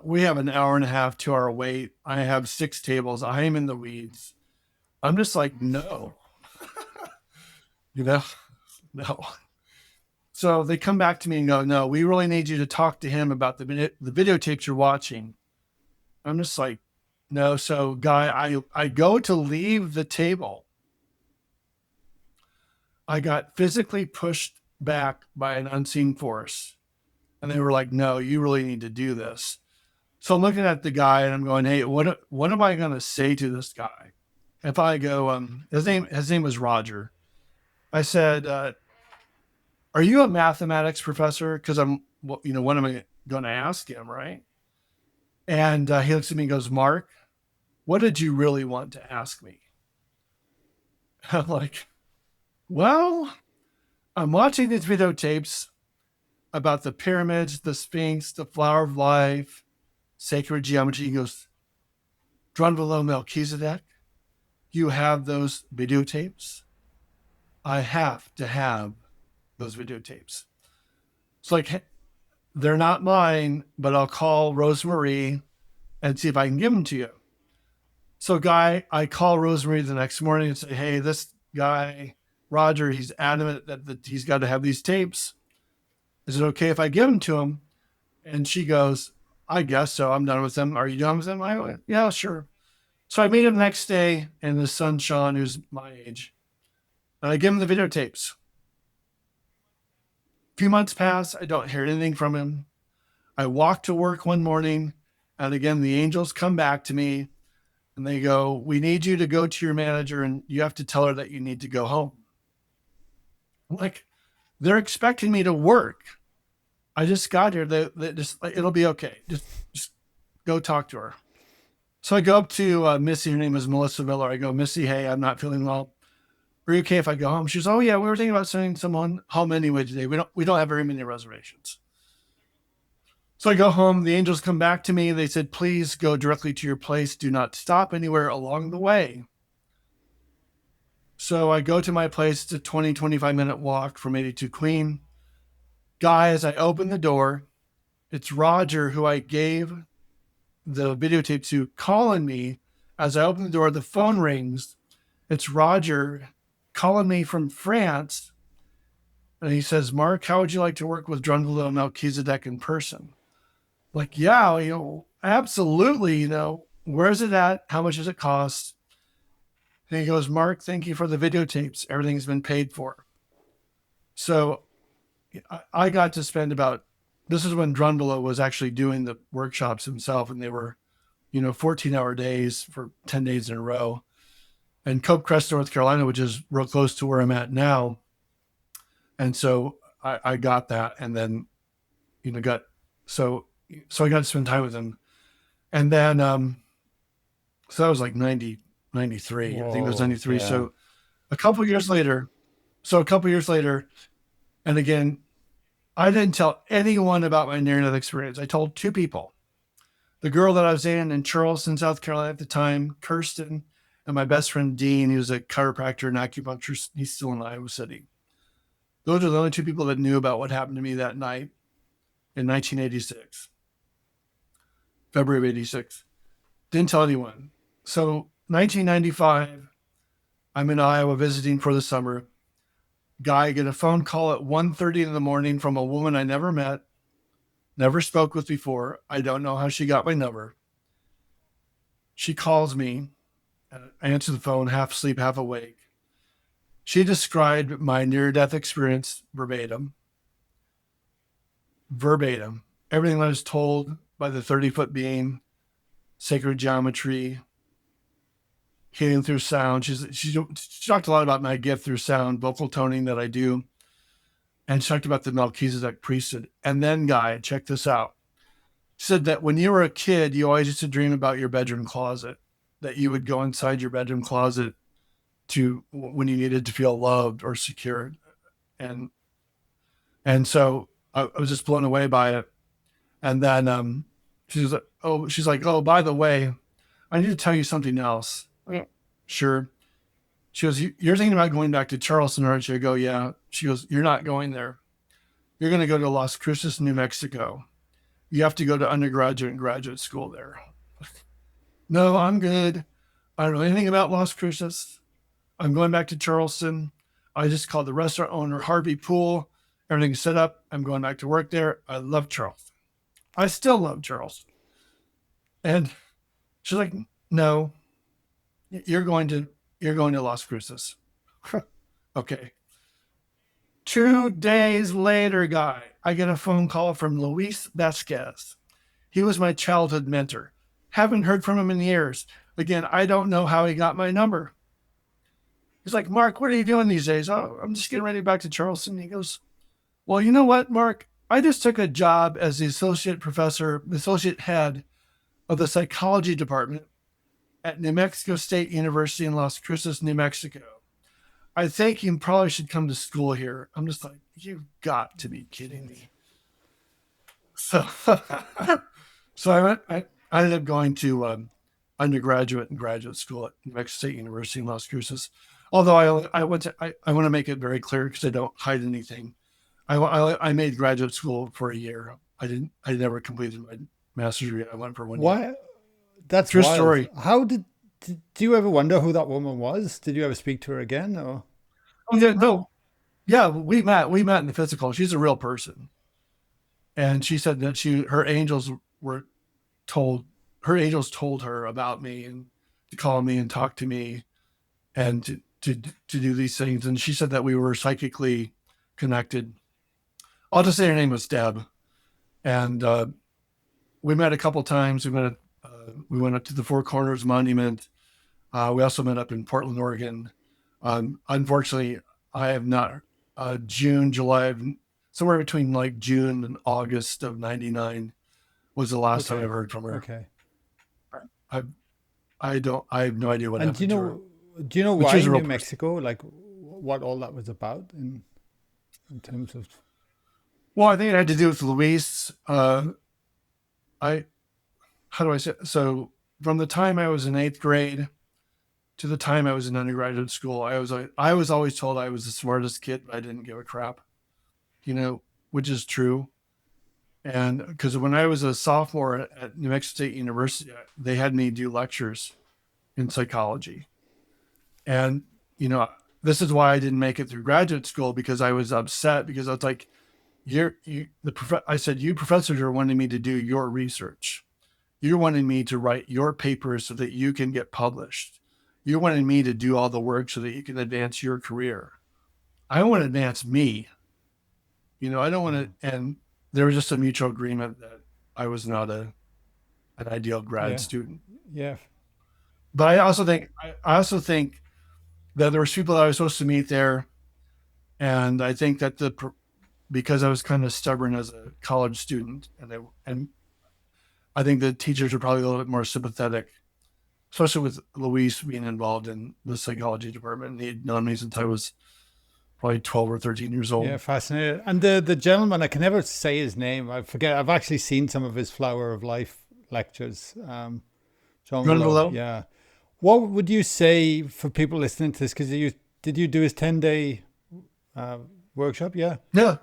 we have an hour and a half, 2 hour wait. I have 6 tables. I am in the weeds. I'm just like, no, you know, no. So they come back to me and go, no, we really need you to talk to him about the videotapes you're watching. I'm just like, no. So guy, I go to leave the table. I got physically pushed back by an unseen force. And they were like, no, you really need to do this. So I'm looking at the guy and I'm going, hey, what am I going to say to this guy? If I go, his name was Roger. I said, are you a mathematics professor? Because what am I going to ask him, right? And he looks at me and goes, Mark, what did you really want to ask me? I'm like, well, I'm watching these videotapes about the pyramids, the Sphinx, the Flower of Life, sacred geometry. He goes, Drunvalo Melchizedek, you have those videotapes? I have to have those videotapes. It's like, they're not mine, but I'll call Rosemarie and see if I can give them to you. So, I call Rosemarie the next morning and say, hey, this guy, Roger, he's adamant that he's got to have these tapes. Is it okay if I give them to him? And she goes, I guess so. I'm done with them. Are you done with them? I went, yeah, sure. So I meet him the next day, and his son, Sean, who's my age, and I give him the videotapes. A few months pass. I don't hear anything from him. I walk to work one morning, and again, the angels come back to me and they go, we need you to go to your manager and you have to tell her that you need to go home. I'm like, they're expecting me to work. I just got here. They just, it'll be okay. Just go talk to her. So I go up to Missy. Her name is Melissa Miller. I go, Missy, hey, I'm not feeling well. Are you okay if I go home? She goes, oh yeah, we were thinking about sending someone home anyway today. We don't have very many reservations. So I go home. The angels come back to me. They said, please go directly to your place. Do not stop anywhere along the way. So I go to my place. It's a 25-minute walk from 82 Queen. Guys, I open the door. It's Roger, who I gave the videotape to, calling me. As I open the door, the phone rings. It's Roger calling me from France. And he says, Mark, how would you like to work with Drunvalo Melchizedek in person? Like, yeah, absolutely. Where's it at? How much does it cost? And he goes, Mark, thank you for the videotapes. Everything's been paid for. So I got to spend this is when Drunvalo was actually doing the workshops himself, and they were, 14-hour days for 10 days in a row. And Cope Crest, North Carolina, which is real close to where I'm at now. And so I got that, and then, so I got to spend time with him. And then, so that was like 93. I think it was 93. Yeah. So a couple years later, and again, I didn't tell anyone about my near-death experience. I told two people. The girl that I was in Charleston, South Carolina at the time, Kirsten, and my best friend, Dean, who's a chiropractor and acupuncturist. He's still in Iowa City. Those are the only two people that knew about what happened to me that night in 1986, February of 86. Didn't tell anyone. So 1995, I'm in Iowa visiting for the summer. Guy, get a phone call at 1:30 in the morning from a woman I never met, never spoke with before. I don't know how she got my number. She calls me. I answer the phone, half asleep, half awake. She described my near-death experience verbatim. Everything I was told by the 30-foot being, sacred geometry, healing through sound. She talked a lot about my gift through sound, vocal toning that I do. And she talked about the Melchizedek priesthood. And then, Guy, check this out. She said that when you were a kid, you always used to dream about your bedroom closet, that you would go inside your bedroom closet to when you needed to feel loved or secure. And so I was just blown away by it. And then she's like, oh, by the way, I need to tell you something else. Okay. Sure. She goes, you're thinking about going back to Charleston, aren't you? I go, yeah. She goes, you're not going there. You're going to go to Las Cruces, New Mexico. You have to go to undergraduate and graduate school there. No, I'm good. I don't know anything about Las Cruces. I'm going back to Charleston. I just called the restaurant owner, Harvey Poole. Everything's set up. I'm going back to work there. I love Charleston. I still love Charleston. And she's like, no, you're going to Las Cruces. Okay. 2 days later, Guy, I get a phone call from Luis Vasquez. He was my childhood mentor. Haven't heard from him in years. Again, I don't know how he got my number. He's like, Mark, what are you doing these days? Oh, I'm just getting ready back to Charleston. He goes, well, you know what, Mark? I just took a job as the associate head of the psychology department at New Mexico State University in Las Cruces, New Mexico. I think you probably should come to school here. I'm just like, you've got to be kidding me. So, I ended up going to undergraduate and graduate school at New Mexico State University in Las Cruces. Although I want to make it very clear because I don't hide anything. I made graduate school for a year. I never completed my master's degree. I went for 1 year. Why? That's true wild. Story. How do you ever wonder who that woman was? Did you ever speak to her again? Or Oh yeah, no, yeah, we met in the physical. She's a real person. and she said that her angels were told her angels told her about me and to call me and talk to me and to do these things. And she said that we were psychically connected. I'll just say her name was Deb, and we met a couple times. We went up to the Four Corners Monument. We also met up in Portland, Oregon. Unfortunately, I have not. June, July, somewhere between like June and August of '99 was the last time Okay. I've heard from her. Okay. I I don't. I have no idea what And happened to her. do you know But she why was a real New person. Mexico? Like what all that was about in terms of. Well, I think it had to do with Luis. I How do I say it? So from the time I was in eighth grade to the time I was in undergraduate school, I was always told I was the smartest kid, but I didn't give a crap. Which is true. And because when I was a sophomore at New Mexico State University, they had me do lectures in psychology. And, you know, this is why I didn't make it through graduate school because I was upset because I was like, I said, you professors are wanting me to do your research. You're wanting me to write your papers so that you can get published. You're wanting me to do all the work so that you can advance your career. I want to advance me. I don't want Mm. to. And there was just a mutual agreement that I was not an ideal grad Yeah. student. Yeah. But I also think that there was people that I was supposed to meet there, and I think that because I was kind of stubborn as a college student, and I think the teachers were probably a little bit more sympathetic, especially with Luis being involved in the psychology department. And he had known me since I was probably 12 or 13 years Yeah, old. fascinating. And the gentleman, I can never say his name. I forget. I've actually seen some of his Flower of Life lectures. John Run Willow. below? Yeah. What would you say for people listening to this? Because did you do his 10-day uh, workshop? Yeah. Yeah.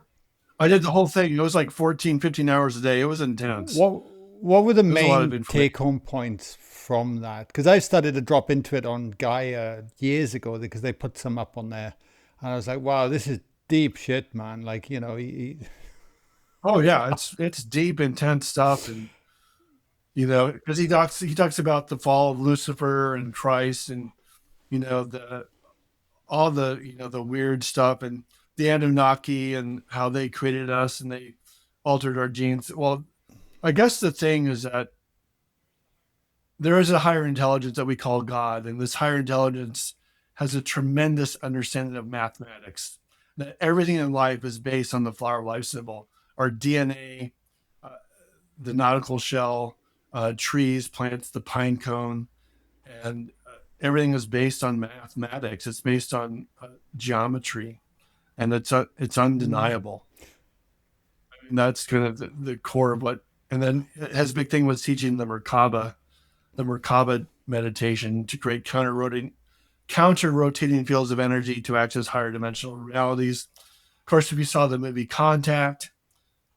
I did the whole thing. It was like 14, 15 hours a day. It was intense. What What were the It was a lot of main information. take home points from that? Because I started to drop into it on Gaia years ago because they put some up on there, and I was like, wow, this is deep shit, man. Like Oh yeah, it's deep, intense stuff, and because he talks about the fall of Lucifer and Christ, and the all the the weird stuff, and the Anunnaki, and how they created us and they altered our genes. Well, I guess the thing is that there is a higher intelligence that we call God, and this higher intelligence has a tremendous understanding of mathematics. That everything in life is based on the flower of life symbol, our DNA, uh, the nautical shell, trees, plants, the pine cone, and everything is based on mathematics. It's based on geometry, and it's Mm. undeniable. And that's kind of the core of what. And then his big thing was teaching the Merkaba meditation to create counter rotating fields of energy to access higher dimensional realities. Of course, if you saw the movie Contact,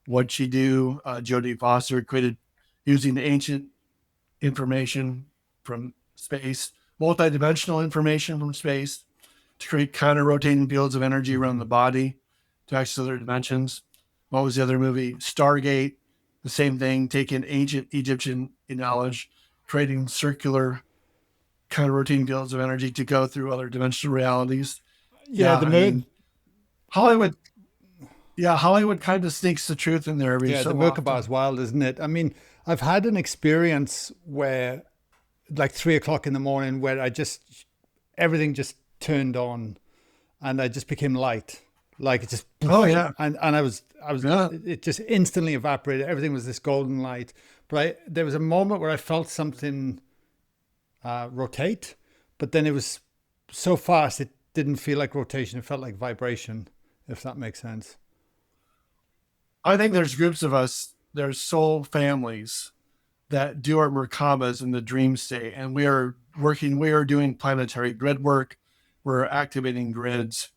what'd she do? Jodie Foster created using ancient information from space, multidimensional information from space to create counter rotating fields of energy around the Hmm. body to access other dimensions. What was the other movie? Stargate, the same thing, taking ancient Egyptian knowledge, creating circular counter rotating fields of energy to go through other dimensional realities. Yeah, Yeah, the I Mer- mean, Hollywood, yeah, Hollywood kind of sneaks the truth in there every yeah, the so Merkaba is often. wild, isn't it? I mean, I've had an experience where like 3 o'clock in the morning where I just everything just turned on and I just became light. Like it just Oh poof, yeah, and I was yeah. it just instantly evaporated. Everything was this golden light. But there was a moment where I felt something rotate, but then it was so fast it didn't feel like rotation. It felt like vibration, if that makes sense. I think there's groups of us, there's soul families that do our Merkabas in the dream state, and we are doing planetary grid work. We're activating grids.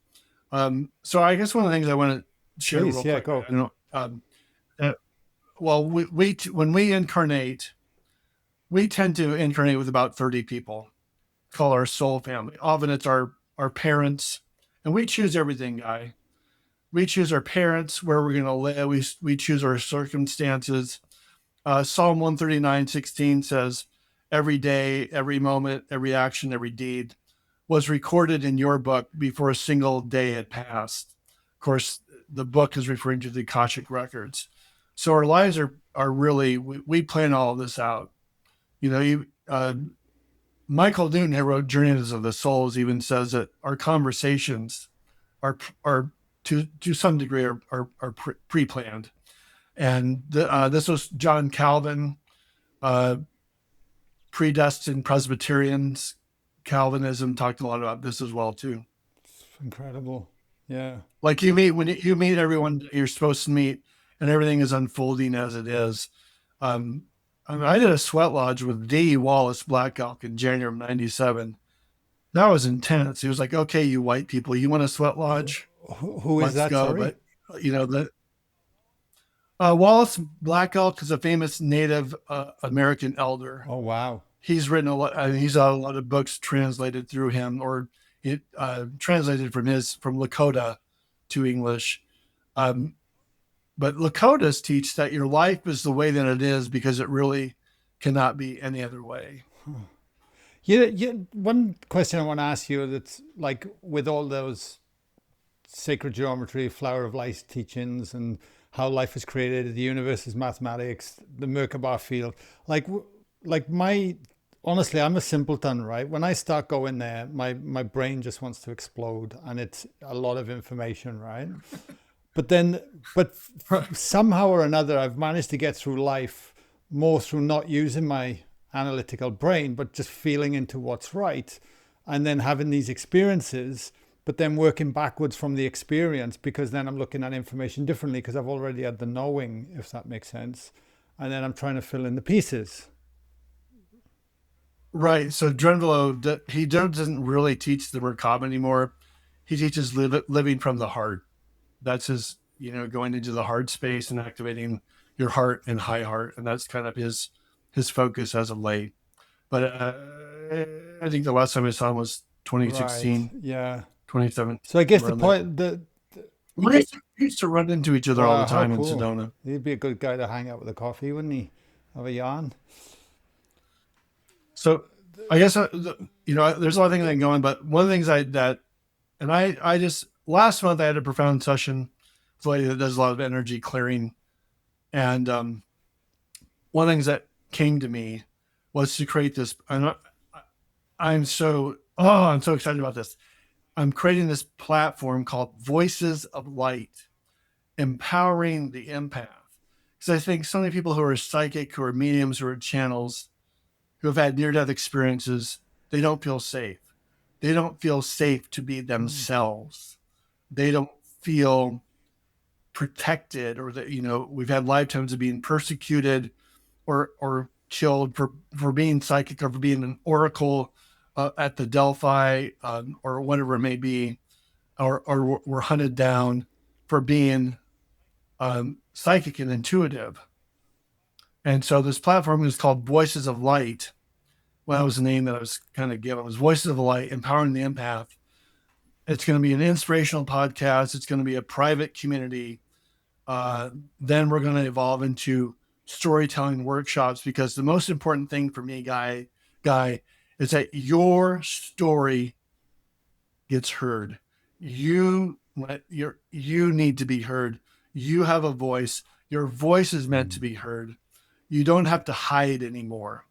So I guess one of the things I want to share Please, real yeah, quick, go. I don't know, uh, well, when we incarnate, we tend to incarnate with about 30 people, call our soul family. Often it's our parents, and we choose everything, guy. We choose our parents, where we're going to live. We choose our circumstances. Psalm 139:16 says, "Every day, every moment, every action, every deed was recorded in your book before a single day had passed." Of course, the book is referring to the Akashic records. So our lives are really, we plan all of this out. You know, Michael Newton, who wrote Journeys of the Souls, even says that our conversations are to some degree are pre-planned. And this was John Calvin, uh, predestined Presbyterians. Calvinism talked a lot about this as well too. Incredible. Yeah. Like when you meet everyone you're supposed to meet, and everything is unfolding as it is. Um, I did a sweat lodge with D. Wallace Black Elk in January of '97. That was intense. He was like, "Okay, you white people, you want a sweat lodge? Who is Let's that? go." Sorry. But you know the Wallace Black Elk is a famous Native American elder. Oh, wow. He's written a lot. He's had a lot of books translated through him, or translated from Lakota to English. Um, but Lakotas teach that your life is the way that it is because it really cannot be any other way. Yeah, one question I want to ask you that's like with all those sacred geometry, flower of light teachings, and how life is created, the universe is mathematics, the Merkaba field. Like, my honestly, I'm a simpleton, right? When I start going there, my brain just wants to explode, and it's a lot of information, right? But somehow or another, I've managed to get through life more through not using my analytical brain, but just feeling into what's right, and then having these experiences, but then working backwards from the experience, because then I'm looking at information differently because I've already had the knowing, if that makes sense. And then I'm trying to fill in the pieces. Right. So Drenvelo, he doesn't really teach the Merkaba anymore. He teaches living from the heart. That's his, going into the heart space and activating your heart and high heart, and that's kind of his focus as of late. But I think the last time I saw him was Right. 2016, Yeah. 27, So I guess the around there. point the We used to run into each other all the wow, how time in cool. Sedona. He'd be a good guy to hang out with a coffee, wouldn't he? Have a yarn. So I guess there's a lot of things going, but one of the things I just last month I had a profound session with a lady that does a lot of energy clearing, and one of the things that came to me was to create this. I'm so excited about this. I'm creating this platform called Voices of Light, empowering the empath. Because I think so many people who are psychic, who are mediums, who are channels, who have had near death experiences, they don't feel safe. They don't feel safe to be themselves. They don't feel protected, or that, we've had lifetimes of being persecuted or killed for being psychic, or for being an oracle at the Delphi, or whatever it may be, or were hunted down for being psychic and intuitive. And so this platform is called Voices of Light. Well, that was the name that I was kind of given. It was Voices of Light, empowering the empath. It's going to be an inspirational podcast. It's going to be a private community. Then we're going to evolve into storytelling workshops, because the most important thing for me, guy, is that your story gets heard. You need to be heard. You have a voice. Your voice is meant to be heard. You don't have to hide anymore.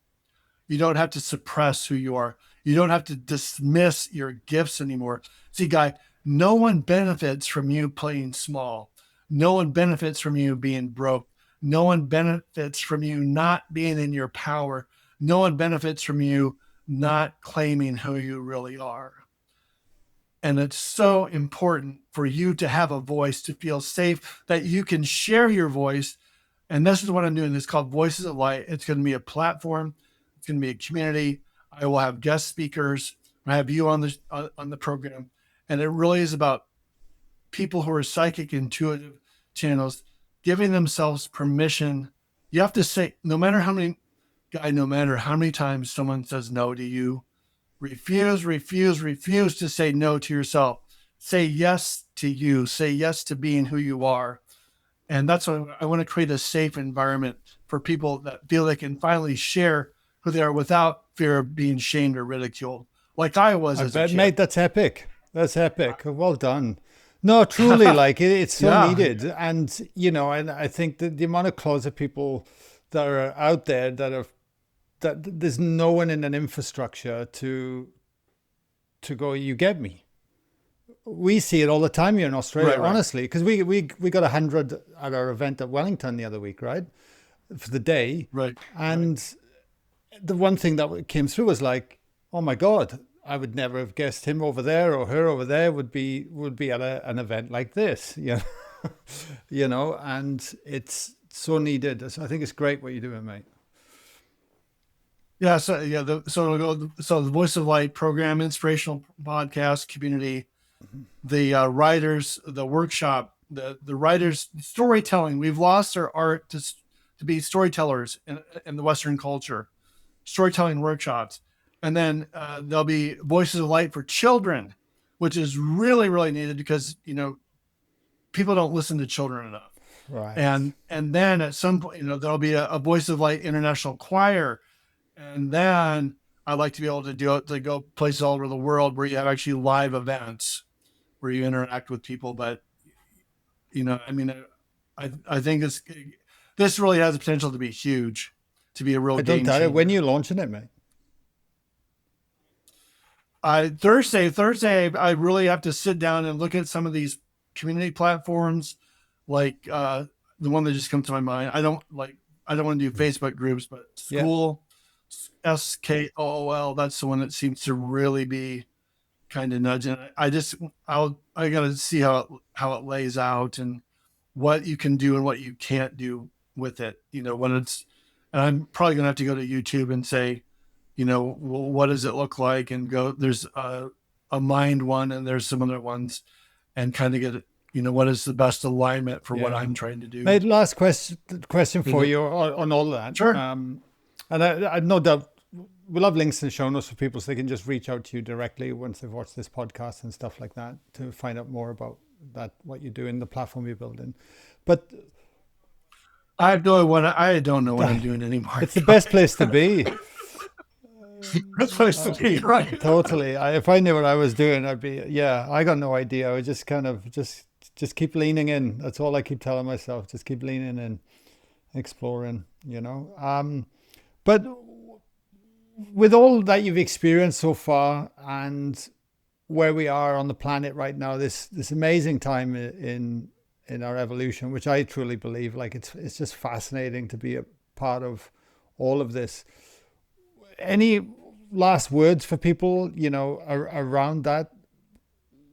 You don't have to suppress who you are. You don't have to dismiss your gifts anymore. See, guy, no one benefits from you playing small. No one benefits from you being broke. No one benefits from you not being in your power. No one benefits from you not claiming who you really are. And it's so important for you to have a voice, to feel safe, that you can share your voice. And this is what I'm doing. It's called Voices of Light. It's going to be a platform. It's going to be a community. I will have guest speakers. I have you on the program. And it really is about people who are psychic, intuitive channels, giving themselves permission. You have to say, no matter how many times someone says no to you, refuse to say no to yourself. say yes to you, say yes to being who you are. And that's what I want to create, a safe environment for people that feel they can finally share who they are without fear of being shamed or ridiculed, like I was I as a bet, kid. mate, that's epic. That's epic. Well done. No, truly, like it's so Yeah, needed. And, and I think that the amount of closet people that are out there that there's no one in an infrastructure to go, you get me. We see it all the time here in Australia, right, right, honestly, because we got 100 at our event at Wellington the other week, right? For the day. right, right. And the one thing that came through was like, oh my God, I would never have guessed him over there or her over there would be at an event like this, and it's so needed. So I think it's great what you're doing, mate. Yeah, so yeah, the Voice of Light program, inspirational podcast community, the writers, the workshop, the writers, storytelling. We've lost our art to be storytellers in the Western culture. Storytelling workshops, and then there'll be Voices of Light for children, which is really really needed because people don't listen to children enough. Right. And then at some point, there'll be a Voice of Light international choir, and then I'd like to be able to do it to go places all over the world where you have actually live events where you interact with people. But I mean, I think this really has the potential to be huge, to be a real I don't game doubt it. When changer. you're launching it, mate? Thursday, I really have to sit down and look at some of these community platforms, like the one that just comes to my mind. I don't want to do Facebook groups, but Yeah. School, SKOOL. That's the one that seems to really be kind of nudging. I got to see how it lays out and what you can do and what you can't do with it. When it's, and I'm probably gonna have to go to YouTube and say, well, what does it look like? And go, there's a mind one and there's some other ones, and kind of get, what is the best alignment for what Yeah. I'm trying to do. Mate, last question Is for it? you on all that. Sure. And I no doubt we'll have links in the show notes for people so they can just reach out to you directly once they've watched this podcast and stuff like that to find out more about that, what you do in the platform you're building. But I don't know what I'm doing anymore. it's the best place to be. That's place to be, right? Totally. If I knew what I was doing, I'd be, yeah, I got no idea. I would just kind of just keep leaning in. That's all I keep telling myself. Just keep leaning in, exploring. But with all that you've experienced so far and where we are on the planet right now, this amazing time in our evolution, which I truly believe, like it's just fascinating to be a part of all of this. Any last words for people, around that?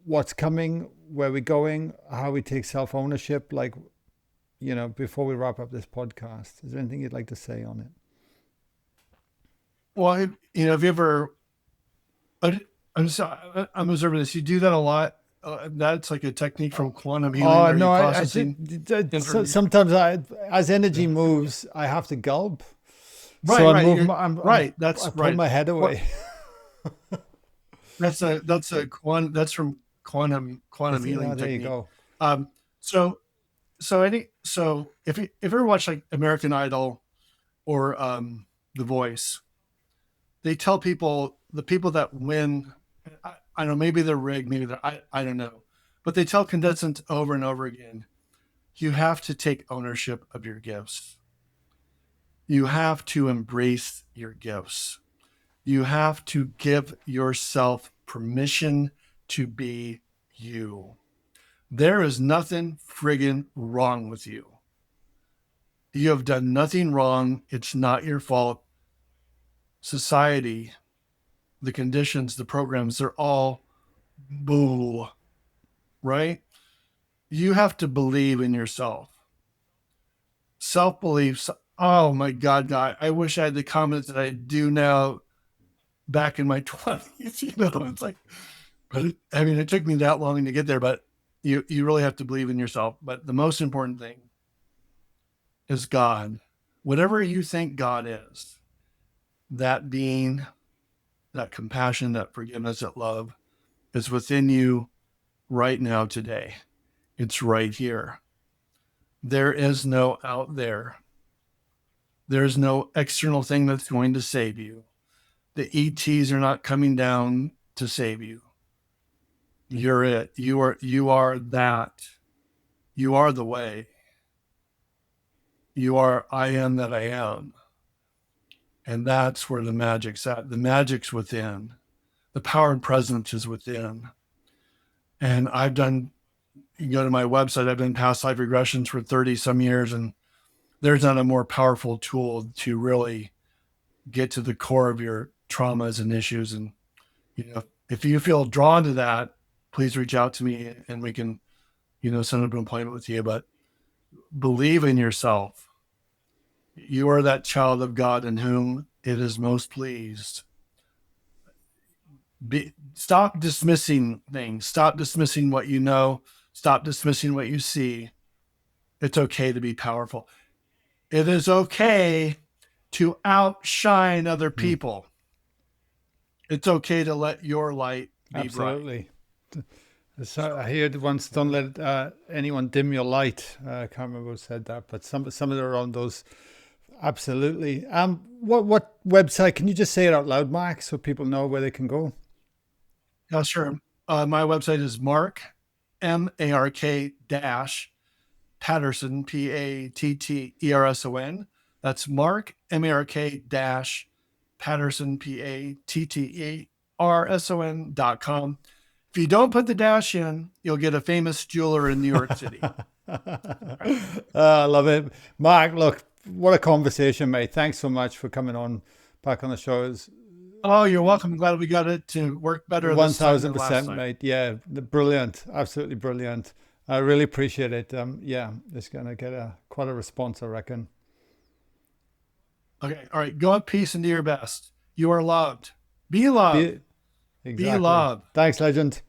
What's coming, where we're going, how we take self-ownership, like, before we wrap up this podcast, is there anything you'd like to say on it? Well, if you ever, I'm observing this. You do that a lot. That's like a technique from quantum healing, Oh where no, you I processing information. sometimes as energy moves, I have to gulp. Right, So right. I'm Right. That's I pull right. my head What away. that's from quantum healing There you technique. go. Um, so if you ever watch like American Idol or The Voice, they tell people, the people that win, I don't know, maybe they're rigged, maybe I don't know, but they tell contestants over and over again, you have to take ownership of your gifts. You have to embrace your gifts. You have to give yourself permission to be you. There is nothing friggin' wrong with you. You have done nothing wrong. It's not your fault. Society, the conditions, the programs, they're all bull, right? You have to believe in yourself. Self belief. Oh my God, God. I wish I had the confidence that I do now back in my 20s. It's like, but it took me that long to get there, but you really have to believe in yourself. But the most important thing is God. Whatever you think God is, that being, that compassion, that forgiveness, that love is within you. right now today. It's right here. There is no out there. There's no external thing that's going to save you. The ETs are not coming down to save you. You're it. You are that. You are the way. You are I am that I am. And that's where the magic's at. The magic's within. The power and presence is within. And you can go to my website, I've done past life regressions for 30 some years, and there's not a more powerful tool to really get to the core of your traumas and issues. And, if you feel drawn to that, please reach out to me and we can, set up an appointment with you. But believe in yourself. You are that child of God in whom it is most pleased. Stop dismissing things. Stop dismissing what you know. Stop dismissing what you see. It's okay to be powerful. It is okay to outshine other people. It's okay to let your light be Absolutely. So I heard once, don't let anyone dim your light. I can't remember who said that, but some of it around those. Absolutely. What website? Can you just say it out loud, Mark, so people know where they can go? bright. Yeah, sure. My website is MARK dash Patterson, Patterson. That's Mark, MARK dash Patterson, Patterson.com. If you don't put the dash in, you'll get a famous jeweler in New York City. I love it. Mark, look, what a conversation, mate. Thanks so much for coming on back on the show. It's Oh, you're welcome. I'm glad we got it to work better this time than last 1000%, time. mate. Yeah, brilliant. Absolutely brilliant. I really appreciate it. Yeah, it's going to get quite a response, I reckon. Okay. All right. Go in peace and do your best. You are loved. Be loved. Be, Be exactly. loved. Thanks, legend.